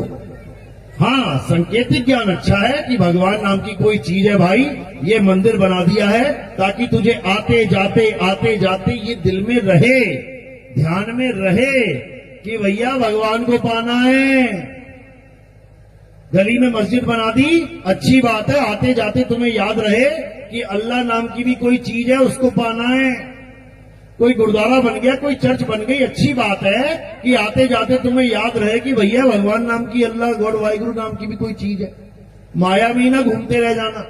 हाँ, सांकेतिक ज्ञान अच्छा है कि भगवान नाम की कोई चीज है भाई, ये मंदिर बना दिया है ताकि तुझे आते जाते ये दिल में रहे, ध्यान में रहे कि भैया भगवान को पाना है। गली में मस्जिद बना दी, अच्छी बात है, आते जाते तुम्हें याद रहे कि अल्लाह नाम की भी कोई चीज है, उसको पाना है। कोई गुरुद्वारा बन गया, कोई चर्च बन गई, अच्छी बात है कि आते जाते तुम्हें याद रहे कि भैया भगवान नाम की, अल्लाह गॉड वाहिगुरु नाम की भी कोई चीज है। माया में ना घूमते रह जाना।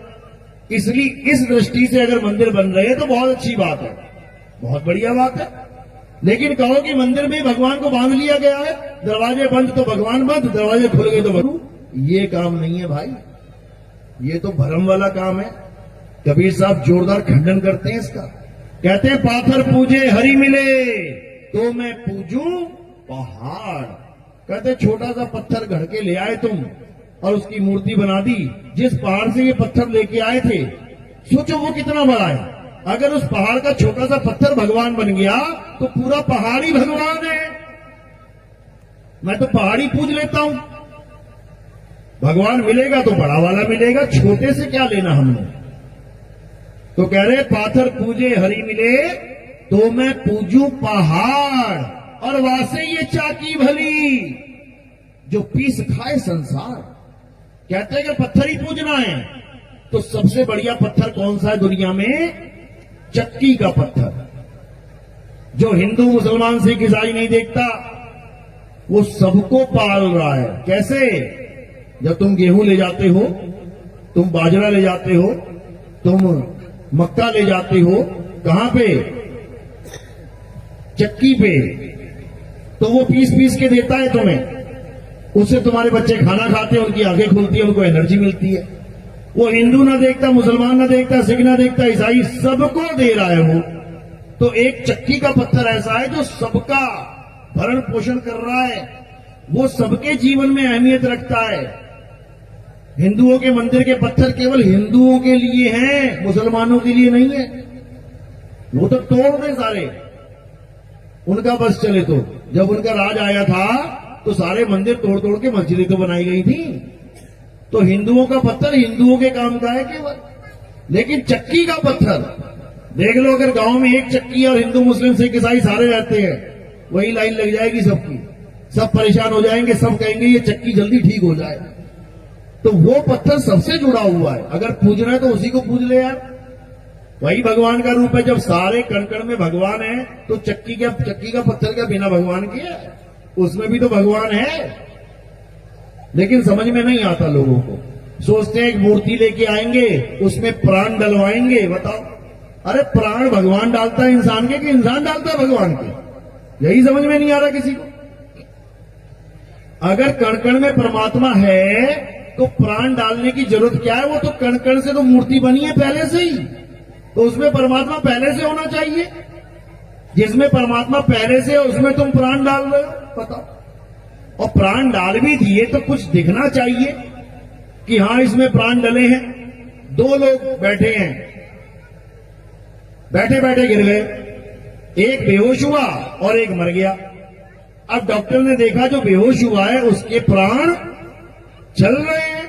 इसलिए इस दृष्टि से अगर मंदिर बन रहे हैं तो बहुत अच्छी बात है, बहुत बढ़िया बात है। लेकिन कहो कि मंदिर में भगवान को बांध लिया गया है, दरवाजे बंद तो भगवान बंद, दरवाजे खुल गए तो भगवान, ये काम नहीं है भाई, ये तो भरम वाला काम है। कबीर साहब जोरदार खंडन करते हैं इसका। कहते हैं पाथर पूजे हरि मिले तो मैं पूजूं पहाड़। कहते छोटा सा पत्थर घड़ के ले आए तुम और उसकी मूर्ति बना दी। जिस पहाड़ से ये पत्थर लेके आए थे, सोचो वो कितना बड़ा है। अगर उस पहाड़ का छोटा सा पत्थर भगवान बन गया तो पूरा पहाड़ ही भगवान है। मैं तो पहाड़ी पूज लेता हूं। भगवान मिलेगा तो बड़ा वाला मिलेगा, छोटे से क्या लेना हमने। तो कह रहे पाथर पूजे हरि मिले तो मैं पूजूं पहाड़, और वासे ये चाकी भली जो पीस खाए संसार। कहते हैं कि पत्थर ही पूजना है तो सबसे बढ़िया पत्थर कौन सा है दुनिया में? चक्की का पत्थर, जो हिंदू मुसलमान सिख ईसाई नहीं देखता, वो सबको पाल रहा है। कैसे? जब तुम गेहूं ले जाते हो, तुम बाजरा ले जाते हो, तुम मक्का ले जाते हो, कहां पे? चक्की पे। तो वो पीस पीस के देता है तुम्हें, उससे तुम्हारे बच्चे खाना खाते हैं, उनकी आंखें खुलती है, उनको एनर्जी मिलती है। वो हिंदू ना देखता, मुसलमान ना देखता, सिख ना देखता, ईसाई, सबको दे रहा है वो। तो एक चक्की का पत्थर ऐसा है जो सबका भरण पोषण कर रहा है, वो सबके जीवन में अहमियत रखता है। हिंदुओं के मंदिर के पत्थर केवल हिंदुओं के लिए हैं, मुसलमानों के लिए नहीं है। वो तो तोड़ दे सारे, उनका बस चले तो। जब उनका राज आया था तो सारे मंदिर तोड़ तोड़ के मस्जिदें तो बनाई गई थी। तो हिंदुओं का पत्थर हिंदुओं के काम का है केवल। लेकिन चक्की का पत्थर देख लो, अगर गांव में एक चक्की और हिंदू मुस्लिम सिख ईसाई सारे रहते हैं, वही लाइन लग जाएगी सबकी, सब परेशान हो जाएंगे, सब कहेंगे ये चक्की जल्दी ठीक हो जाए। तो वो पत्थर सबसे जुड़ा हुआ है, अगर पूजना है तो उसी को पूज ले यार, वही भगवान का रूप है। जब सारे कण कण में भगवान है तो चक्की का पत्थर क्या बिना भगवान के है? उसमें भी तो भगवान है। लेकिन समझ में नहीं आता लोगों को। सोचते हैं एक मूर्ति लेके आएंगे, उसमें प्राण डलवाएंगे। बताओ, अरे प्राण भगवान डालता है इंसान के कि इंसान डालता है भगवान के? यही समझ में नहीं आ रहा किसी को। अगर कण कण में परमात्मा है तो प्राण डालने की जरूरत क्या है? वो तो कण कण से तो मूर्ति बनी है पहले से ही, तो उसमें परमात्मा पहले से होना चाहिए। जिसमें परमात्मा पहले से है उसमें तुम प्राण डाल रहे हो, बताओ। और प्राण डाल भी दिए तो कुछ दिखना चाहिए कि हां इसमें प्राण डले हैं। 2 लोग बैठे हैं, बैठे बैठे गिर गए, एक बेहोश हुआ और एक मर गया। अब डॉक्टर ने देखा जो बेहोश हुआ है उसके प्राण चल रहे हैं।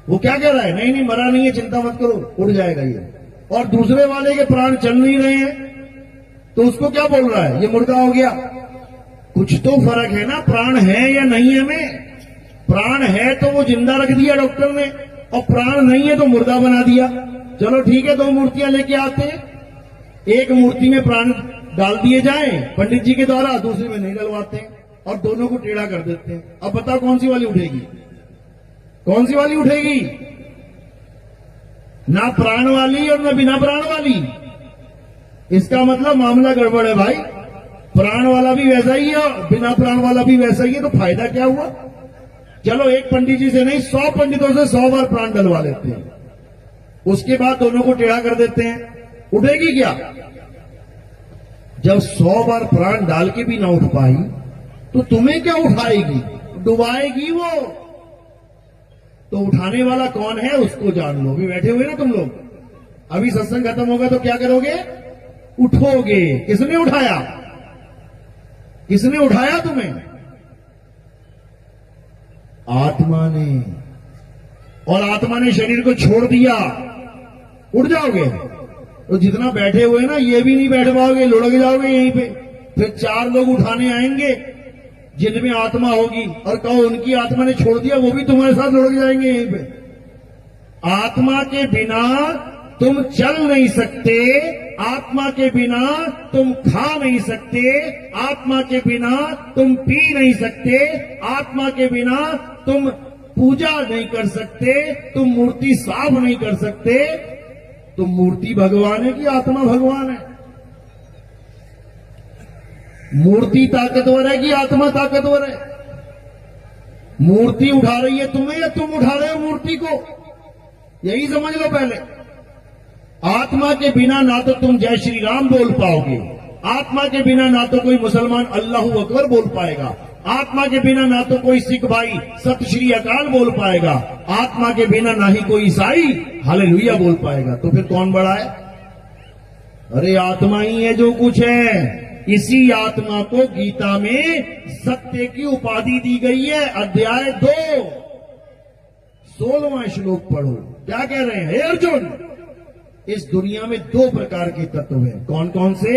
वो क्या कह रहा है? नहीं नहीं, मरा नहीं है, चिंता मत करो, उड़ जाएगा ये। और दूसरे वाले के प्राण चल नहीं रहे हैं तो उसको क्या बोल रहा है? ये मुर्दा हो गया। कुछ तो फर्क है ना, प्राण है या नहीं है में। प्राण है तो वो जिंदा रख दिया डॉक्टर ने, और प्राण नहीं है तो मुर्दा बना दिया। चलो ठीक है, 2 मूर्तियां लेके आते हैं, एक मूर्ति में प्राण डाल दिए जाए पंडित जी के द्वारा, दूसरी में नहीं डलवाते हैं और दोनों को टेढ़ा कर देते हैं। अब बताओ कौन सी वाली उठेगी? कौन सी वाली उठेगी? ना प्राण वाली और ना बिना प्राण वाली। इसका मतलब मामला गड़बड़ है भाई। प्राण वाला भी वैसा ही है और बिना प्राण वाला भी वैसा ही है, तो फायदा क्या हुआ? चलो एक पंडित जी से नहीं 100 पंडितों से 100 बार प्राण डलवा लेते हैं, उसके बाद दोनों को टेढ़ा कर देते हैं, उठेगी क्या? जब 100 बार प्राण डाल के भी ना उठ पाई तो तुम्हें क्या उठाएगी? डुबाएगी वो। तो उठाने वाला कौन है उसको जान लो। अभी बैठे हुए ना तुम लोग, अभी सत्संग खत्म होगा तो क्या करोगे? उठोगे। किसने उठाया? किसने उठाया तुम्हें? आत्मा ने। और आत्मा ने शरीर को छोड़ दिया, उठ जाओगे। तो जितना बैठे हुए ना ये भी नहीं बैठ पाओगे, लुढ़क जाओगे यहीं पे। फिर 4 लोग उठाने आएंगे जिनमें आत्मा होगी और कहो उनकी आत्मा ने छोड़ दिया, वो भी तुम्हारे साथ लुढ़क जाएंगे यहीं पे। आत्मा के बिना तुम चल नहीं सकते, आत्मा के बिना तुम खा नहीं सकते, आत्मा के बिना तुम पी नहीं सकते, आत्मा के बिना तुम पूजा नहीं कर सकते, तुम मूर्ति साफ नहीं कर सकते। तुम मूर्ति भगवान है कि आत्मा भगवान है? मूर्ति ताकतवर है कि आत्मा ताकतवर है? मूर्ति उठा रही है तुम्हें या तुम उठा रहे हो मूर्ति को? यही समझ लो पहले। आत्मा के बिना ना तो तुम जय श्री राम बोल पाओगे, आत्मा के बिना ना तो कोई मुसलमान अल्लाहू अकबर बोल पाएगा, आत्मा के बिना ना तो कोई सिख भाई सत श्री अकाल बोल पाएगा, आत्मा के बिना ना ही कोई ईसाई हालेलुया बोल पाएगा। तो फिर कौन बड़ा है? अरे आत्मा ही है जो कुछ है। इसी आत्मा को गीता में सत्य की उपाधि दी गई है। अध्याय 2 16वां श्लोक पढ़ो। क्या कह रहे हैं? हे अर्जुन, इस दुनिया में 2 प्रकार के तत्व हैं। कौन कौन से?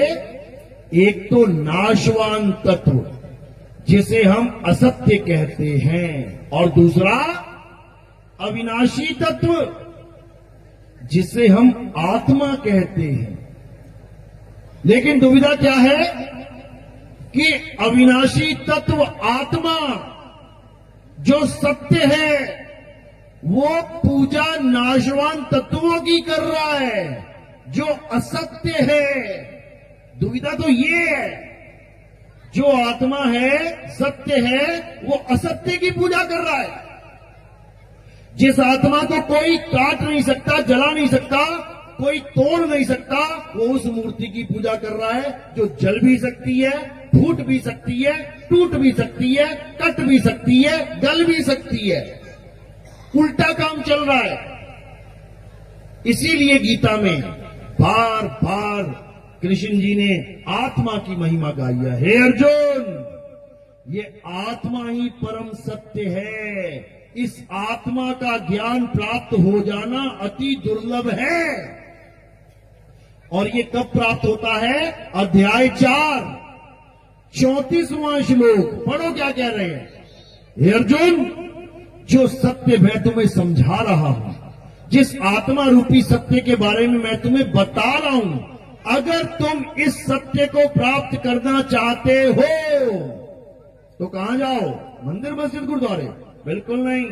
एक तो नाशवान तत्व जिसे हम असत्य कहते हैं, और दूसरा अविनाशी तत्व जिसे हम आत्मा कहते हैं। लेकिन दुविधा क्या है कि अविनाशी तत्व आत्मा जो सत्य है वो पूजा नाशवान तत्वों की कर रहा है जो असत्य है। दुविधा तो ये है, जो आत्मा है सत्य है वो असत्य की पूजा कर रहा है। जिस आत्मा को कोई काट नहीं सकता, जला नहीं सकता, कोई तोड़ नहीं सकता, वो उस मूर्ति की पूजा कर रहा है जो जल भी सकती है, फूट भी सकती है, टूट भी सकती है, कट भी सकती है, गल भी सकती है। उल्टा काम चल रहा है। इसीलिए गीता में बार बार कृष्ण जी ने आत्मा की महिमा गाई है। हे अर्जुन, ये आत्मा ही परम सत्य है। इस आत्मा का ज्ञान प्राप्त हो जाना अति दुर्लभ है। और ये कब प्राप्त होता है? अध्याय 4 34वां श्लोक पढ़ो। क्या कह रहे हैं? हे अर्जुन, जो सत्य मैं तुम्हें समझा रहा हूं, जिस आत्मा रूपी सत्य के बारे में मैं तुम्हें बता रहा हूं, अगर तुम इस सत्य को प्राप्त करना चाहते हो तो कहां जाओ? मंदिर, मस्जिद, गुरुद्वारे? बिल्कुल नहीं।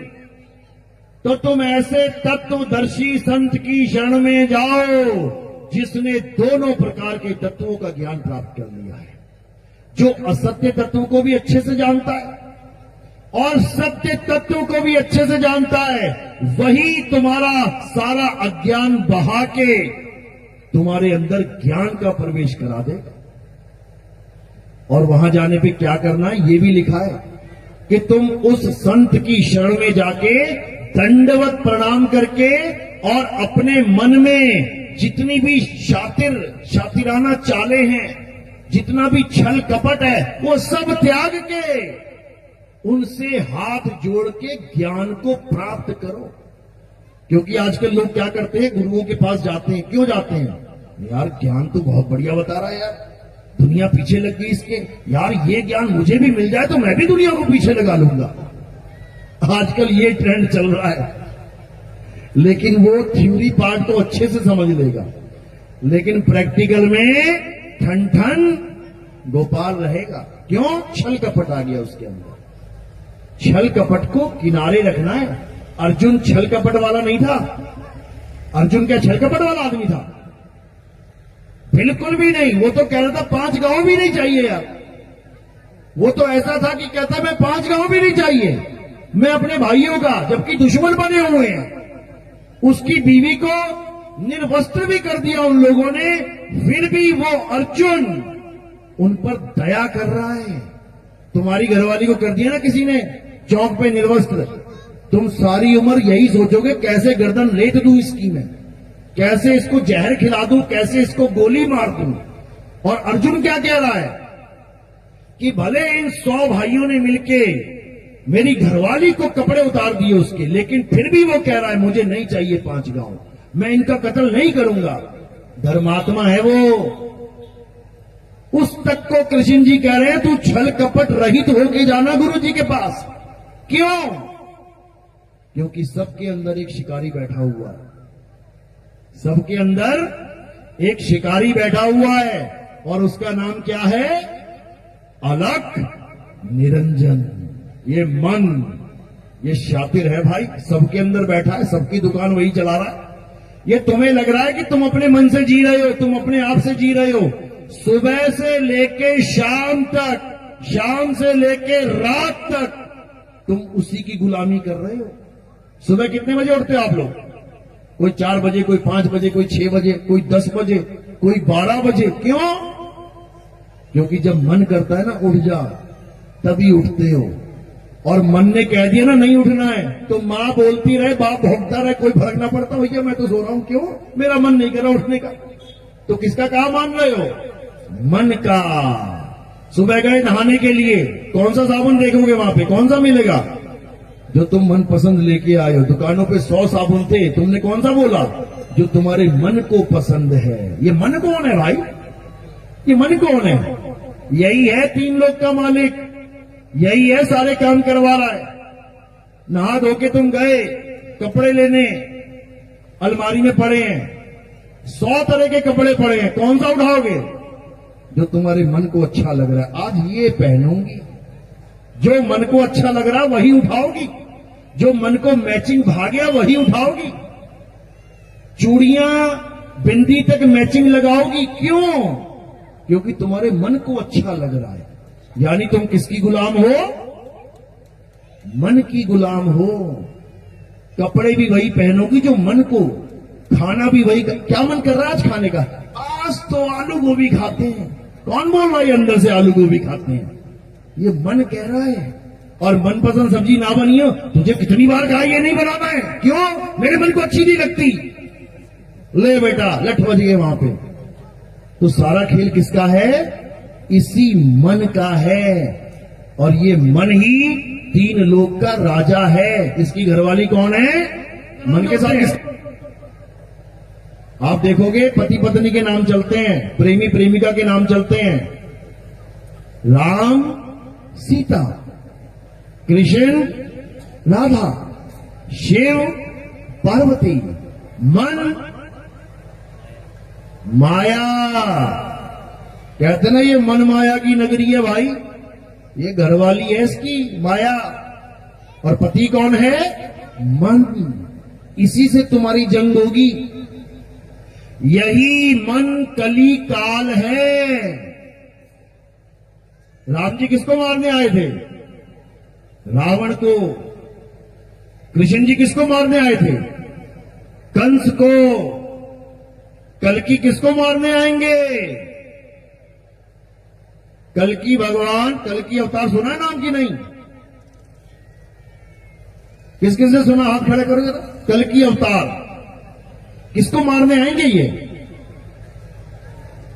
तो तुम ऐसे तत्वदर्शी संत की शरण में जाओ जिसने दोनों प्रकार के तत्वों का ज्ञान प्राप्त कर लिया है, जो असत्य तत्वों को भी अच्छे से जानता है और सत्य तत्वों को भी अच्छे से जानता है। वही तुम्हारा सारा अज्ञान बहा के तुम्हारे अंदर ज्ञान का प्रवेश करा देगा। और वहां जाने पे क्या करना है ये भी लिखा है कि तुम उस संत की शरण में जाके दंडवत प्रणाम करके और अपने मन में जितनी भी शातिराना चालें हैं, जितना भी छल कपट है, वो सब त्याग के उनसे हाथ जोड़ के ज्ञान को प्राप्त करो। क्योंकि आजकल लोग क्या करते हैं? गुरुओं के पास जाते हैं। क्यों जाते हैं? यार ज्ञान तो बहुत बढ़िया बता रहा है यार, दुनिया पीछे लग गई इसके, यार ये ज्ञान मुझे भी मिल जाए तो मैं भी दुनिया को पीछे लगा लूंगा। आजकल ये ट्रेंड चल रहा है। लेकिन वो थ्योरी पार्ट तो अच्छे से समझ लेगा, लेकिन प्रैक्टिकल में ठन ठन गोपाल रहेगा। क्यों? छल कपट आ गया उसके अंदर। छल कपट को किनारे रखना है। अर्जुन छल कपट वाला नहीं था। अर्जुन क्या छल कपट वाला आदमी था? बिल्कुल भी नहीं। वो तो कह रहा था 5 गांव भी नहीं चाहिए यार। वो तो ऐसा था कि कहता मैं 5 गांव भी नहीं चाहिए, मैं अपने भाइयों का, जबकि दुश्मन बने हुए हैं। उसकी बीवी को निर्वस्त्र भी कर दिया उन लोगों ने, फिर भी वो अर्जुन उन पर दया कर रहा है। तुम्हारी घरवाली को कर दिया ना किसी ने चौक पे निर्वस्त्र, तुम सारी उम्र यही सोचोगे कैसे गर्दन रेत दूं इसकी, मैं कैसे इसको जहर खिला दूं, कैसे इसको गोली मार दूं। और अर्जुन क्या कह रहा है कि भले इन 100 भाइयों ने मिलके मेरी घरवाली को कपड़े उतार दिए उसके, लेकिन फिर भी वो कह रहा है मुझे नहीं चाहिए 5 गांव, मैं इनका कत्ल नहीं करूंगा। धर्मात्मा है वो। उस तक को कृष्ण जी कह रहे हैं तू छल कपट रहित होके जाना गुरु जी के पास। क्यों? क्योंकि सबके अंदर एक शिकारी बैठा हुआ है, सबके अंदर एक शिकारी बैठा हुआ है, और उसका नाम क्या है? अलख निरंजन। ये मन, ये शातिर है भाई, सबके अंदर बैठा है, सबकी दुकान वही चला रहा है। ये तुम्हें लग रहा है कि तुम अपने मन से जी रहे हो, तुम अपने आप से जी रहे हो। सुबह से लेके शाम तक, शाम से लेके रात तक तुम उसी की गुलामी कर रहे हो। सुबह कितने बजे उठते हो आप लोग? कोई 4 बजे, कोई 5 बजे, कोई 6 बजे, कोई 10 बजे, कोई 12 बजे। क्यों? क्योंकि जब मन करता है ना उठ जा, तभी उठते हो। और मन ने कह दिया ना नहीं उठना है, तो मां बोलती रहे, बाप भोगता रहे, कोई फर्क ना पड़ता। भैया मैं तो सो रहा हूं, क्यों? मेरा मन नहीं कर रहा उठने का। तो किसका काम मान रहे हो? मन का। सुबह गए नहाने के लिए, कौन सा साबुन देखोगे वहां पे? कौन सा मिलेगा? जो तुम मन पसंद लेके आए हो। दुकानों पे 100 साबुन थे, तुमने कौन सा बोला? जो तुम्हारे मन को पसंद है। ये मन कौन है भाई? ये मन कौन है? यही है 3 लोक का मालिक, यही है सारे काम करवा रहा है। नहा धो के तुम गए, कपड़े लेने अलमारी में पड़े हैं, 100 तरह के कपड़े पड़े हैं, कौन सा उठाओगे? जो तुम्हारे मन को अच्छा लग रहा है। आज ये पहनूंगी, जो मन को अच्छा लग रहा है वही उठाओगी, जो मन को मैचिंग भाग्या वही उठाओगी। चूड़ियां बिंदी तक मैचिंग लगाओगी। क्यों? क्योंकि तुम्हारे मन को अच्छा लग रहा है। यानी तुम किसकी गुलाम हो? मन की गुलाम हो। कपड़े भी वही पहनोगी जो मन को, खाना भी वही। क्या मन कर रहा है आज खाने का? आज तो आलू गोभी खाते हैं। कौन बोल रहा है अंदर से आलू गोभी खाते हैं? ये मन कह रहा है। और मनपसंद सब्जी ना बनी हो, तुझे कितनी बार कहा ये नहीं बनाना है। क्यों? मेरे मन को अच्छी नहीं लगती। ले बेटा, लठ बज गए वहां पे। तो सारा खेल किसका है? इसी मन का है। और ये मन ही 3 लोक का राजा है। इसकी घरवाली कौन है? मन के साथ आप देखोगे पति पत्नी के नाम चलते हैं, प्रेमी प्रेमिका के नाम चलते हैं। राम सीता, कृष्ण राधा, शिव पार्वती, मन माया। कहते ना ये मन माया की नगरी है भाई, ये घरवाली है इसकी माया। और पति कौन है? मन। इसी से तुम्हारी जंग होगी। यही मन कली काल है। राम जी किसको मारने आए थे? रावण को। कृष्ण जी किसको मारने आए थे? कंस को। कल्कि किसको मारने आएंगे? कल्कि भगवान, कल्कि अवतार सुना है नाम की नहीं? किस किसने सुना? हाथ खड़े करो जरा। कल्कि अवतार किसको मारने आएंगे? ये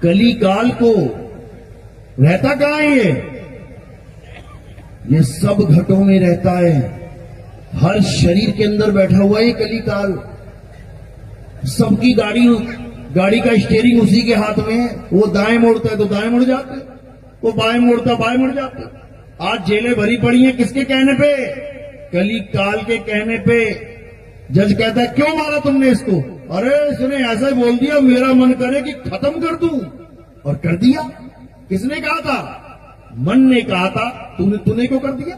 कली काल को। रहता कहां है ये सब घटों में रहता है। हर शरीर के अंदर बैठा हुआ है कली काल। सबकी गाड़ी का स्टीयरिंग उसी के हाथ में है। वो दाएं मोड़ता है तो दाएं मुड़ जाते, वो बाएं मोड़ता बाएं मुड़ जाते। आज जेलें भरी पड़ी हैं किसके कहने पे? कली काल के कहने पे। जज कहता है क्यों मारा तुमने इसको? अरे इसने ऐसा बोल दिया, मेरा मन करे कि खत्म कर दूं, और कर दिया। किसने कहा था? मन ने कहा था। तूने क्यों कर दिया?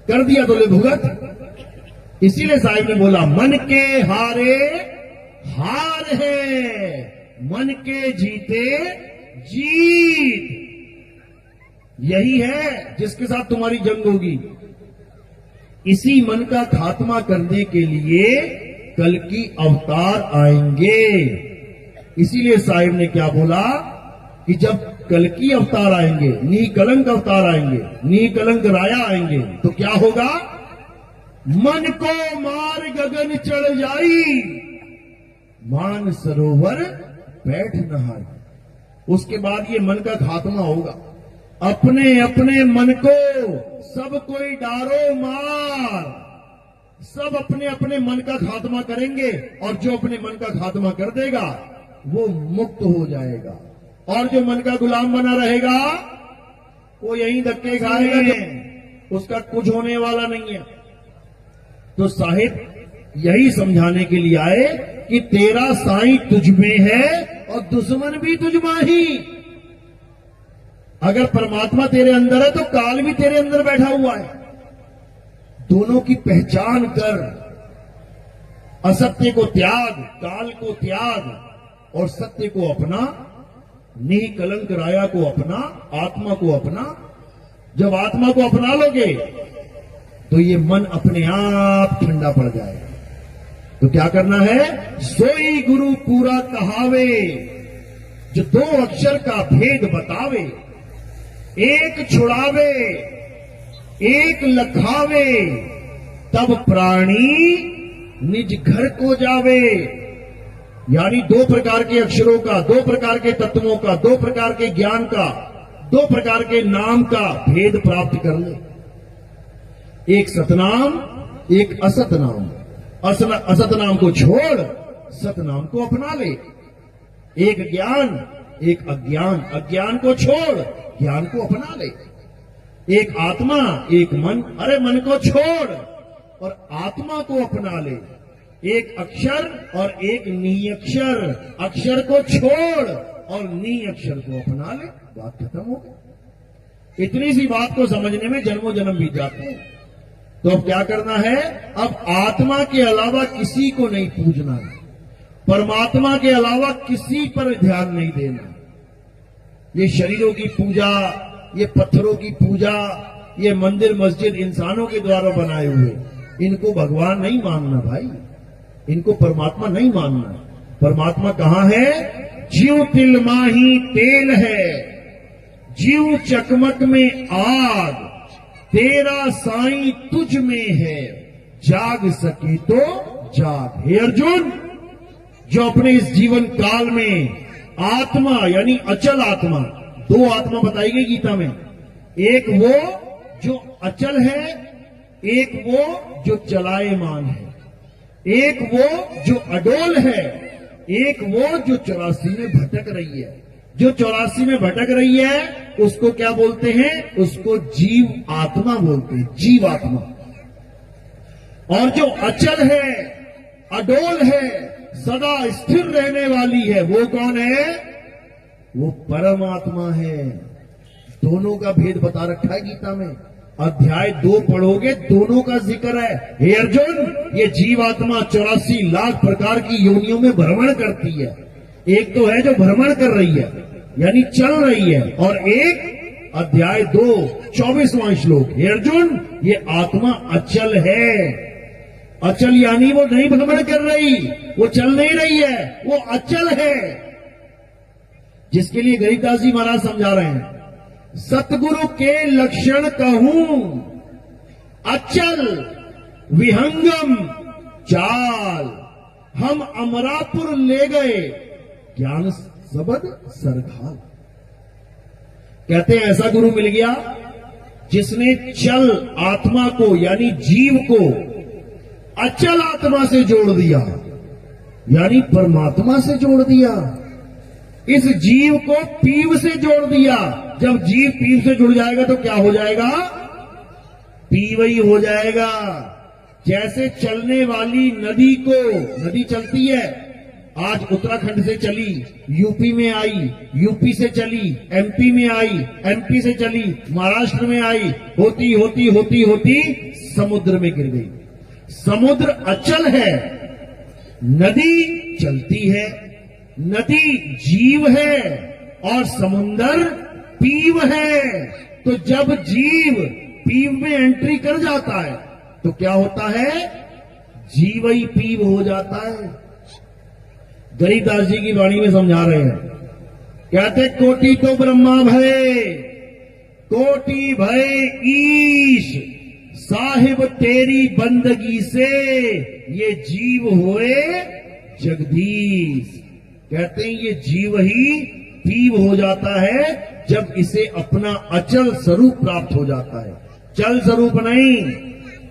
कर दिया तो ले भुगत। इसीलिए साहिब ने बोला मन के हारे हार है, मन के जीते जीत। यही है जिसके साथ तुम्हारी जंग होगी। इसी मन का खात्मा करने के लिए कल की अवतार आएंगे। इसीलिए साहिब ने क्या बोला कि जब कल की अवतार आएंगे, निकलंक अवतार आएंगे, निकलंक राया आएंगे, तो क्या होगा? मन को मार गगन चढ़ जाई, मान सरोवर बैठ नहाई। उसके बाद ये मन का खात्मा होगा। अपने अपने मन को सब कोई डारो मार, सब अपने अपने मन का खात्मा करेंगे, और जो अपने मन का खात्मा कर देगा वो मुक्त हो जाएगा, और जो मन का गुलाम बना रहेगा वो यहीं धक्के खाएगा, उसका कुछ होने वाला नहीं है। तो साहिब यही समझाने के लिए आए कि तेरा साईं तुझ में है और दुश्मन भी तुझ में ही। अगर परमात्मा तेरे अंदर है तो काल भी तेरे अंदर बैठा हुआ है। दोनों की पहचान कर, असत्य को त्याग, काल को त्याग और सत्य को अपना, निकलंक राया को अपना, आत्मा को अपना। जब आत्मा को अपना लोगे तो ये मन अपने आप ठंडा पड़ जाएगा। तो क्या करना है? सोई गुरु पूरा कहावे, जो दो अक्षर का भेद बतावे, एक छुड़ावे एक लखावे, तब प्राणी निज घर को जावे। यानी दो प्रकार के अक्षरों का, दो प्रकार के तत्वों का, दो प्रकार के ज्ञान का, दो प्रकार के नाम का भेद प्राप्त कर ले। एक सतनाम, एक असत नाम। असत नाम को छोड़ सतनाम को अपना ले। एक ज्ञान, एक अज्ञान। अज्ञान को छोड़ ज्ञान को अपना ले। एक आत्मा, एक मन। अरे मन को छोड़ और आत्मा को अपना ले। एक अक्षर और एक निअक्षर। अक्षर को छोड़ और निअक्षर को अपना ले। बात खत्म हो गई। इतनी सी बात को समझने में जन्मों जन्म बीत जाते हैं। तो अब क्या करना है? अब आत्मा के अलावा किसी को नहीं पूजना है, परमात्मा के अलावा किसी पर ध्यान नहीं देना। ये शरीरों की पूजा, ये पत्थरों की पूजा, ये मंदिर मस्जिद इंसानों के द्वारा बनाए हुए, इनको भगवान नहीं मानना भाई, इनको परमात्मा नहीं मानना। परमात्मा कहां है? जीव तिल माही तेल है, जीव चकमक में आग, तेरा साईं तुझ में है, जाग सके तो जाग। हे अर्जुन, जो अपने इस जीवन काल में आत्मा यानी अचल आत्मा, दो आत्मा बताई गई गीता में, एक वो जो अचल है, एक वो जो चलायमान है, एक वो जो अडोल है, एक वो जो 84 में भटक रही है। जो 84 में भटक रही है उसको क्या बोलते हैं? उसको जीव आत्मा बोलते हैं, जीव आत्मा। और जो अचल है, अडोल है, सदा स्थिर रहने वाली है, वो कौन है? वो परमात्मा है। दोनों का भेद बता रखा है गीता में। अध्याय 2 पढ़ोगे, दोनों का जिक्र है। हे अर्जुन, ये जीवात्मा 84 लाख प्रकार की योनियों में भ्रमण करती है। एक तो है जो भ्रमण कर रही है यानी चल रही है, और एक अध्याय 2 24वां श्लोक, हे अर्जुन, ये आत्मा अचल है। अचल यानी वो नहीं भ्रमण कर रही, वो चल नहीं रही है, वो अचल है। जिसके लिए गरीबदास जी महाराज समझा रहे हैं, सतगुरु के लक्षण कहूं, अचल विहंगम चाल, हम अमरापुर ले गए, ज्ञान सबद सरघाल। कहते हैं ऐसा गुरु मिल गया जिसने चल आत्मा को यानी जीव को अचल आत्मा से जोड़ दिया, यानी परमात्मा से जोड़ दिया। इस जीव को पीव से जोड़ दिया। जब जीव पीव से जुड़ जाएगा तो क्या हो जाएगा? पीव ही हो जाएगा। जैसे चलने वाली नदी को, नदी चलती है, आज उत्तराखंड से चली, यूपी में आई, यूपी से चली, एमपी में आई, एमपी से चली, महाराष्ट्र में आई, होती होती होती होती समुद्र में गिर गई। समुद्र अचल है, नदी चलती है। नदी जीव है और समुंदर पीव है। तो जब जीव पीव में एंट्री कर जाता है तो क्या होता है, जीव ही पीव हो जाता है। गरीबदास जी की वाणी में समझा रहे हैं, कहते कोटि तो ब्रह्मा भय, कोटि भय ईश, साहिब तेरी बंदगी से ये जीव होए जगदीश। कहते हैं ये जीव ही पीव हो जाता है जब इसे अपना अचल स्वरूप प्राप्त हो जाता है। चल स्वरूप नहीं,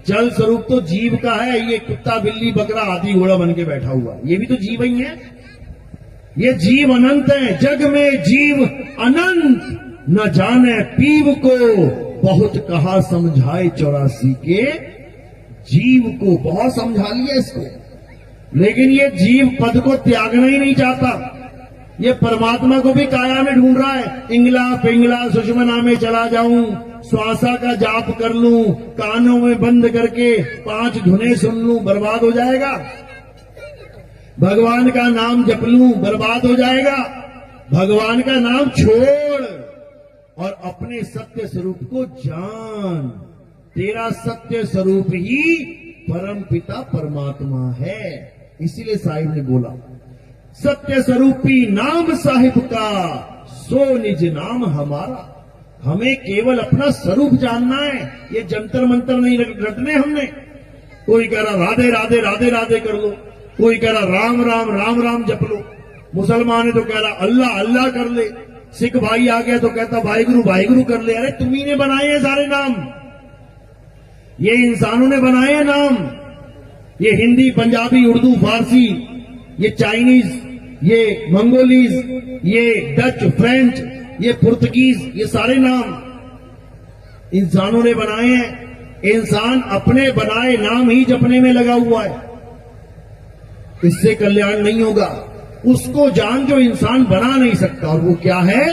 चल स्वरूप तो जीव का है। ये कुत्ता बिल्ली बकरा हाथी घोड़ा बन के बैठा हुआ, ये भी तो जीव ही है। ये जीव अनंत है, जग में जीव अनंत, न जाने पीव को बहुत कहा समझाए 84 के। जीव को बहुत समझा लिया इसको, लेकिन ये जीव पद को त्यागना ही नहीं चाहता। ये परमात्मा को भी काया में ढूंढ रहा है। इंगला पिंगला सुषमना में चला जाऊं, श्वासा का जाप कर लूं, कानों में बंद करके 5 धुनें सुन लूं, बर्बाद हो जाएगा। भगवान का नाम जप लूं, बर्बाद हो जाएगा। भगवान का नाम छोड़ और अपने सत्य स्वरूप को जान। तेरा सत्य स्वरूप ही परम पिता परमात्मा है। इसीलिए साहिब ने बोला, सत्य स्वरूपी नाम साहिब का, सो निज नाम हमारा। हमें केवल अपना स्वरूप जानना है, ये जंतर मंतर नहीं रटने हमने। कोई कह रहा राधे राधे राधे राधे कर लो, कोई कह रहा राम राम राम राम जप लो, मुसलमान है तो कह रहा अल्लाह अल्लाह कर ले, सिख भाई आ गया तो कहता वाहिगुरु कर ले। अरे तुम्ही ने बनाए हैं सारे नाम, ये इंसानों ने बनाए हैं नाम। ये हिंदी पंजाबी उर्दू फारसी, ये चाइनीज, ये मंगोलीज, ये डच फ्रेंच, ये पुर्तगीज, ये सारे नाम इंसानों ने बनाए हैं। इंसान अपने बनाए नाम ही जपने में लगा हुआ है, इससे कल्याण नहीं होगा। उसको जान जो इंसान बना नहीं सकता, और वो क्या है,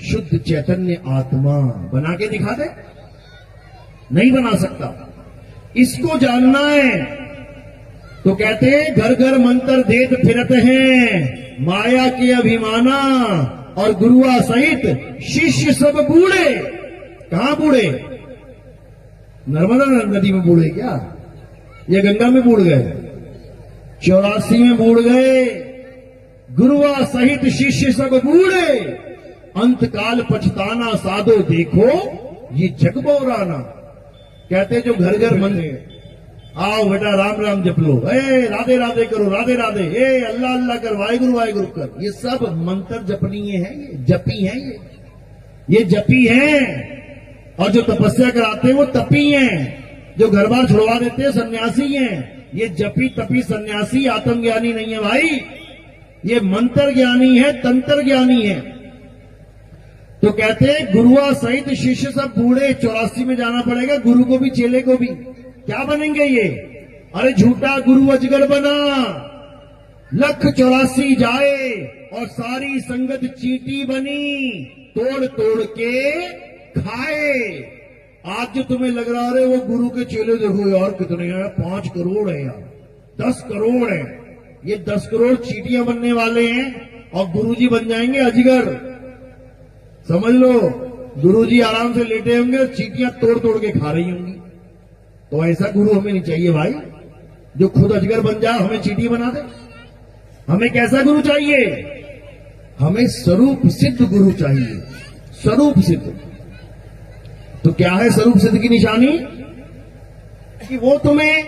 शुद्ध चैतन्य आत्मा। बना के दिखा दे, नहीं बना सकता। इसको जानना है तो कहते हैं घर घर मंत्र देत फिरत हैं, माया के अभिमाना और गुरुआ सहित शिष्य सब बूढ़े। कहां बूढ़े, नर्मदा नदी में बूढ़े क्या, ये गंगा में बूढ़ गए, 84 में बूढ़ गए। गुरुआ सहित शिष्य सब बूढ़े, अंतकाल पछताना साधो देखो ये जग बौराना। कहते जो घर घर मंदिर, आओ बेटा राम राम जप लो, राधे राधे करो, राधे राधे, अल्लाह अल्लाह कर, वाहिगुरु वाहिगुरु कर। ये सब मंत्र जपनीय है, ये जपी है, ये जपी है। और जो तपस्या कराते हैं वो तपी हैं, जो घर बार छुड़वा देते हैं सन्यासी हैं। ये जपी तपी सन्यासी आत्मज्ञानी नहीं है भाई, ये मंत्र ज्ञानी है, तंत्र ज्ञानी है। तो कहते हैं गुरुआ सहित शिष्य सब बूढ़े। 84 में जाना पड़ेगा, गुरु को भी चेले को भी। क्या बनेंगे ये, अरे झूठा गुरु अजगर बना, 184 जाए और सारी संगत चींटी बनी, तोड़ तोड़ के खाए। आज जो तुम्हें लग रहा है वो गुरु के चेले देखो यार कितने हैं, 5 करोड़ है यार, 10 करोड़ है। ये 10 करोड़ चींटियां बनने वाले हैं और गुरुजी बन जाएंगे अजगर। समझ लो, गुरुजी आराम से लेटे होंगे और चींटियां तोड़ तोड़ के खा रही होंगी। तो ऐसा गुरु हमें नहीं चाहिए भाई, जो खुद अजगर बन जाए हमें चींटी बना दे। हमें कैसा गुरु चाहिए, हमें स्वरूप सिद्ध गुरु चाहिए, स्वरूप सिद्ध। तो क्या है स्वरूप सिद्ध की निशानी, कि वो तुम्हें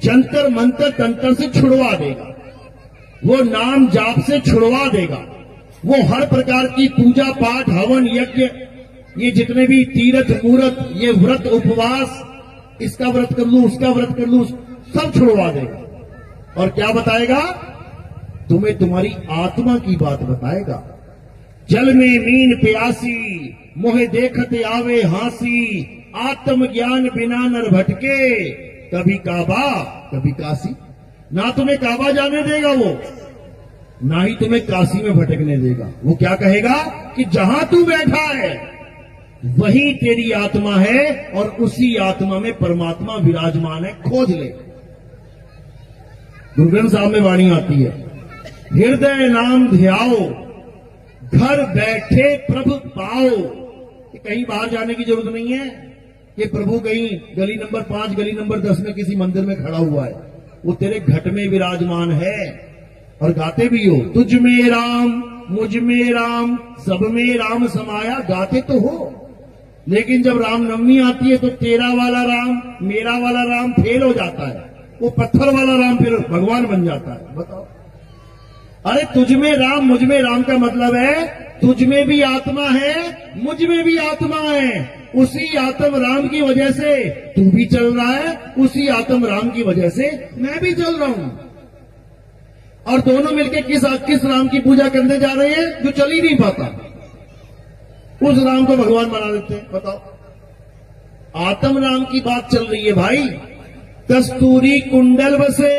जंतर मंत्र तंत्र से छुड़वा देगा, वो नाम जाप से छुड़वा देगा, वो हर प्रकार की पूजा पाठ हवन यज्ञ, ये जितने भी तीर्थ मूर्त, ये व्रत उपवास, इसका व्रत कर लूं उसका व्रत कर लूं, सब छुड़वा देगा। और क्या बताएगा, तुम्हें तुम्हारी आत्मा की बात बताएगा। जल में मीन प्यासी, मोहे देखते आवे हांसी, आत्म ज्ञान बिना नर भटके, कभी काबा कभी काशी। ना तुम्हें काबा जाने देगा वो, ना ही तुम्हें काशी में भटकने देगा। वो क्या कहेगा कि जहां तू बैठा है वही तेरी आत्मा है और उसी आत्मा में परमात्मा विराजमान है, खोज ले। गुरु ग्रंथ साहब में वाणी आती है, हृदय नाम ध्याओ, घर बैठे प्रभु पाओ। कहीं बाहर जाने की जरूरत नहीं है, कि प्रभु कहीं गली नंबर 5 गली नंबर 10 में किसी मंदिर में खड़ा हुआ है, वो तेरे घट में विराजमान है और गाते भी हो, तुझ में राम मुझ में राम सब में राम समाया, गाते तो हो, लेकिन जब रामनवमी आती है तो तेरा वाला राम मेरा वाला राम फेल हो जाता है, वो पत्थर वाला राम फिर भगवान बन जाता है। बताओ, अरे तुझ में राम मुझ में राम का मतलब है तुझ में भी आत्मा है मुझ में भी आत्मा है, उसी आत्म राम की वजह से तू भी चल रहा है, उसी आत्म राम की वजह से मैं भी चल रहा हूं, और दोनों मिलकर किस राम की पूजा करने जा रहे हैं जो चल ही नहीं पाता, उस राम को भगवान बना देते हैं। बताओ, आत्म राम की बात चल रही है भाई। कस्तूरी कुंडल बसे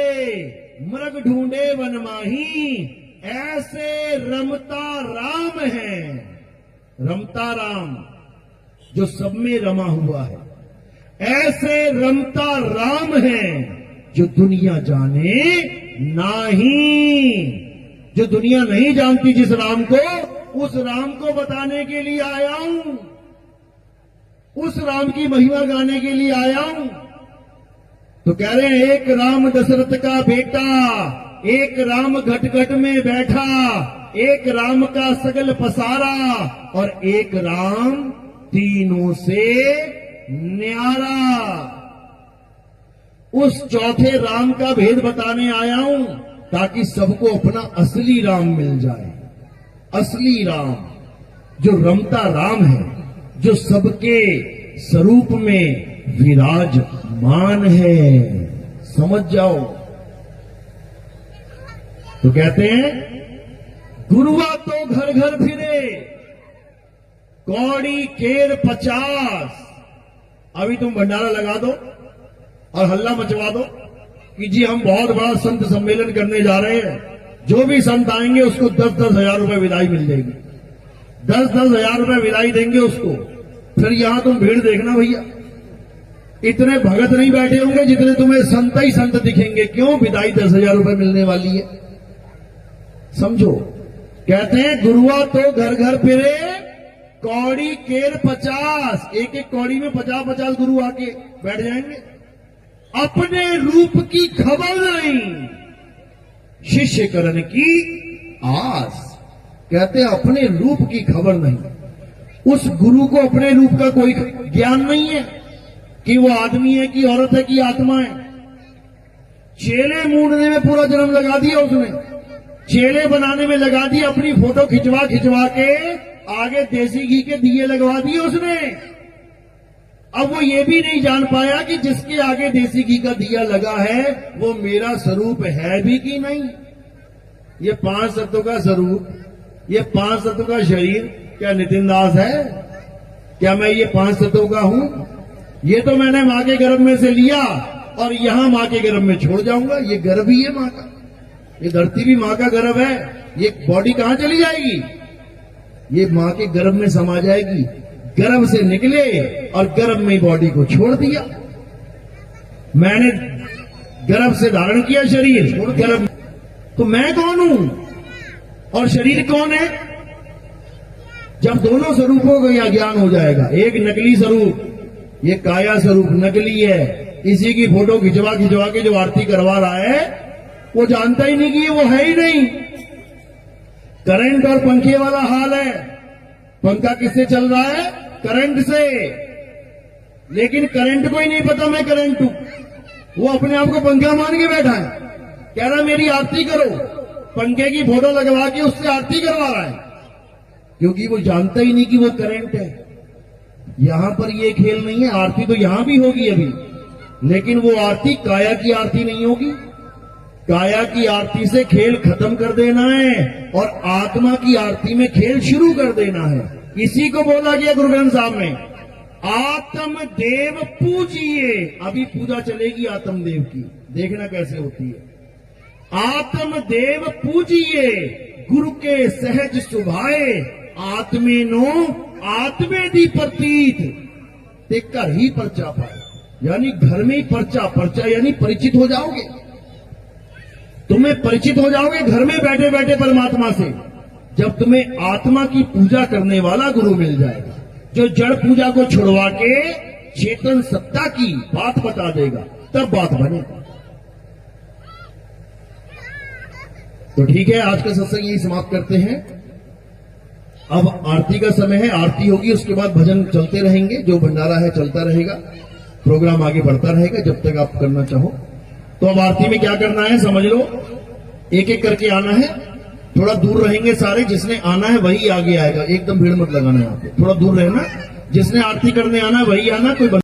मृग ढूंढे वन माही, ऐसे रमता राम है, रमता राम जो सब में रमा हुआ है, ऐसे रमता राम है जो दुनिया जाने नहीं, जो दुनिया नहीं जानती जिस राम को, उस राम को बताने के लिए आया हूं, उस राम की महिमा गाने के लिए आया हूं। तो कह रहे हैं एक राम दशरथ का बेटा, एक राम घट घट में बैठा, एक राम का सगल पसारा, और एक राम तीनों से न्यारा। उस चौथे राम का भेद बताने आया हूं ताकि सबको अपना असली राम मिल जाए, असली राम जो रमता राम है, जो सबके स्वरूप में विराजमान है। समझ जाओ। तो कहते हैं गुरुआ तो घर घर फिरे, कौड़ी केर 50। अभी तुम भंडारा लगा दो और हल्ला मचवा दो कि जी हम बहुत बड़ा संत सम्मेलन करने जा रहे हैं, जो भी संत आएंगे उसको 10-10 हजार रुपए विदाई मिल जाएगी, 10-10 हजार रुपए विदाई देंगे उसको। फिर यहां तुम भीड़ देखना भैया, इतने भगत नहीं बैठे होंगे जितने तुम्हें संत ही संत दिखेंगे। क्यों? विदाई 10 हजार रुपए मिलने वाली है। समझो, कहते हैं गुरुआ तो घर घर फिरे, कौड़ी केर 50। एक एक कौड़ी में 50-50 गुरु आके बैठ जाएंगे। अपने रूप की खबर नहीं, शिष्य करण की आस। कहते हैं अपने रूप की खबर नहीं, उस गुरु को अपने रूप का कोई ज्ञान नहीं है कि वो आदमी है कि औरत है कि आत्मा है। चेले मूंढने में पूरा जन्म लगा दिया उसने, चेले बनाने में लगा दिया, अपनी फोटो खिंचवा खिंचवा के आगे देसी घी के दिए लगवा दिए उसने। अब वो ये भी नहीं जान पाया कि जिसके आगे देसी घी का दिया लगा है वो मेरा स्वरूप है भी कि नहीं। ये 5 तत्वों का स्वरूप, ये 5 तत्वों का शरीर क्या नितिन दास है? क्या मैं ये 5 तत्वों का हूं? ये तो मैंने मां के गर्भ में से लिया और यहां मां के गर्भ में छोड़ जाऊंगा। ये गर्भ ही है मां का, ये धरती भी मां का गर्भ है। ये बॉडी कहां चली जाएगी? ये मां के गर्भ में समा जाएगी। गर्भ से निकले और गर्भ में बॉडी को छोड़ दिया। मैंने गर्भ से धारण किया शरीर, छोड़ गर्भ। तो मैं कौन हूं और शरीर कौन है? जब दोनों स्वरूपों का यह ज्ञान हो जाएगा, एक नकली स्वरूप, ये काया स्वरूप नकली है, इसी की फोटो खिंचवा खिंचवा के जो आरती करवा रहा है वो जानता ही नहीं कि वो है ही नहीं। करंट और पंखे वाला हाल है। पंखा किससे चल रहा है? करंट से। लेकिन करंट को ही नहीं पता मैं करंट हूं, वो अपने आप को पंखा मान के बैठा है, कह रहा मेरी आरती करो, पंखे की फोटो लगवा के उससे आरती करवा रहा है, क्योंकि वो जानता ही नहीं कि वो करंट है। यहां पर ये खेल नहीं है। आरती तो यहां भी होगी अभी, लेकिन वो आरती काया की आरती नहीं होगी। काया की आरती से खेल खत्म कर देना है और आत्मा की आरती में खेल शुरू कर देना है। इसी को बोला गया गुरु ग्रंथ साहब में, आत्म देव पूजिए। अभी पूजा चलेगी आत्म देव की, देखना कैसे होती है। आत्म देव पूजिए, गुरु के सहज सुभाए, आत्मे नो आत्मे दी प्रतीत, ते घर ही परचा पाए। यानी घर में ही परचा, परचा यानी परिचित हो जाओगे, तुम्हें परिचित हो जाओगे घर में बैठे बैठे परमात्मा से, जब तुम्हें आत्मा की पूजा करने वाला गुरु मिल जाएगा, जो जड़ पूजा को छुड़वा के चेतन सत्ता की बात बता देगा, तब बात बनेगा। तो ठीक है, आज का सत्संग यही समाप्त करते हैं। अब आरती का समय है, आरती होगी, उसके बाद भजन चलते रहेंगे, जो भंडारा है चलता रहेगा, प्रोग्राम आगे बढ़ता रहेगा जब तक आप करना चाहो। तो अब आरती में क्या करना है समझ लो, एक एक करके आना है, थोड़ा दूर रहेंगे सारे, जिसने आना है वही आगे आएगा, एकदम भीड़ मत लगाना यहाँ पे, थोड़ा दूर रहना, जिसने आरती करने आना है वही आना, कोई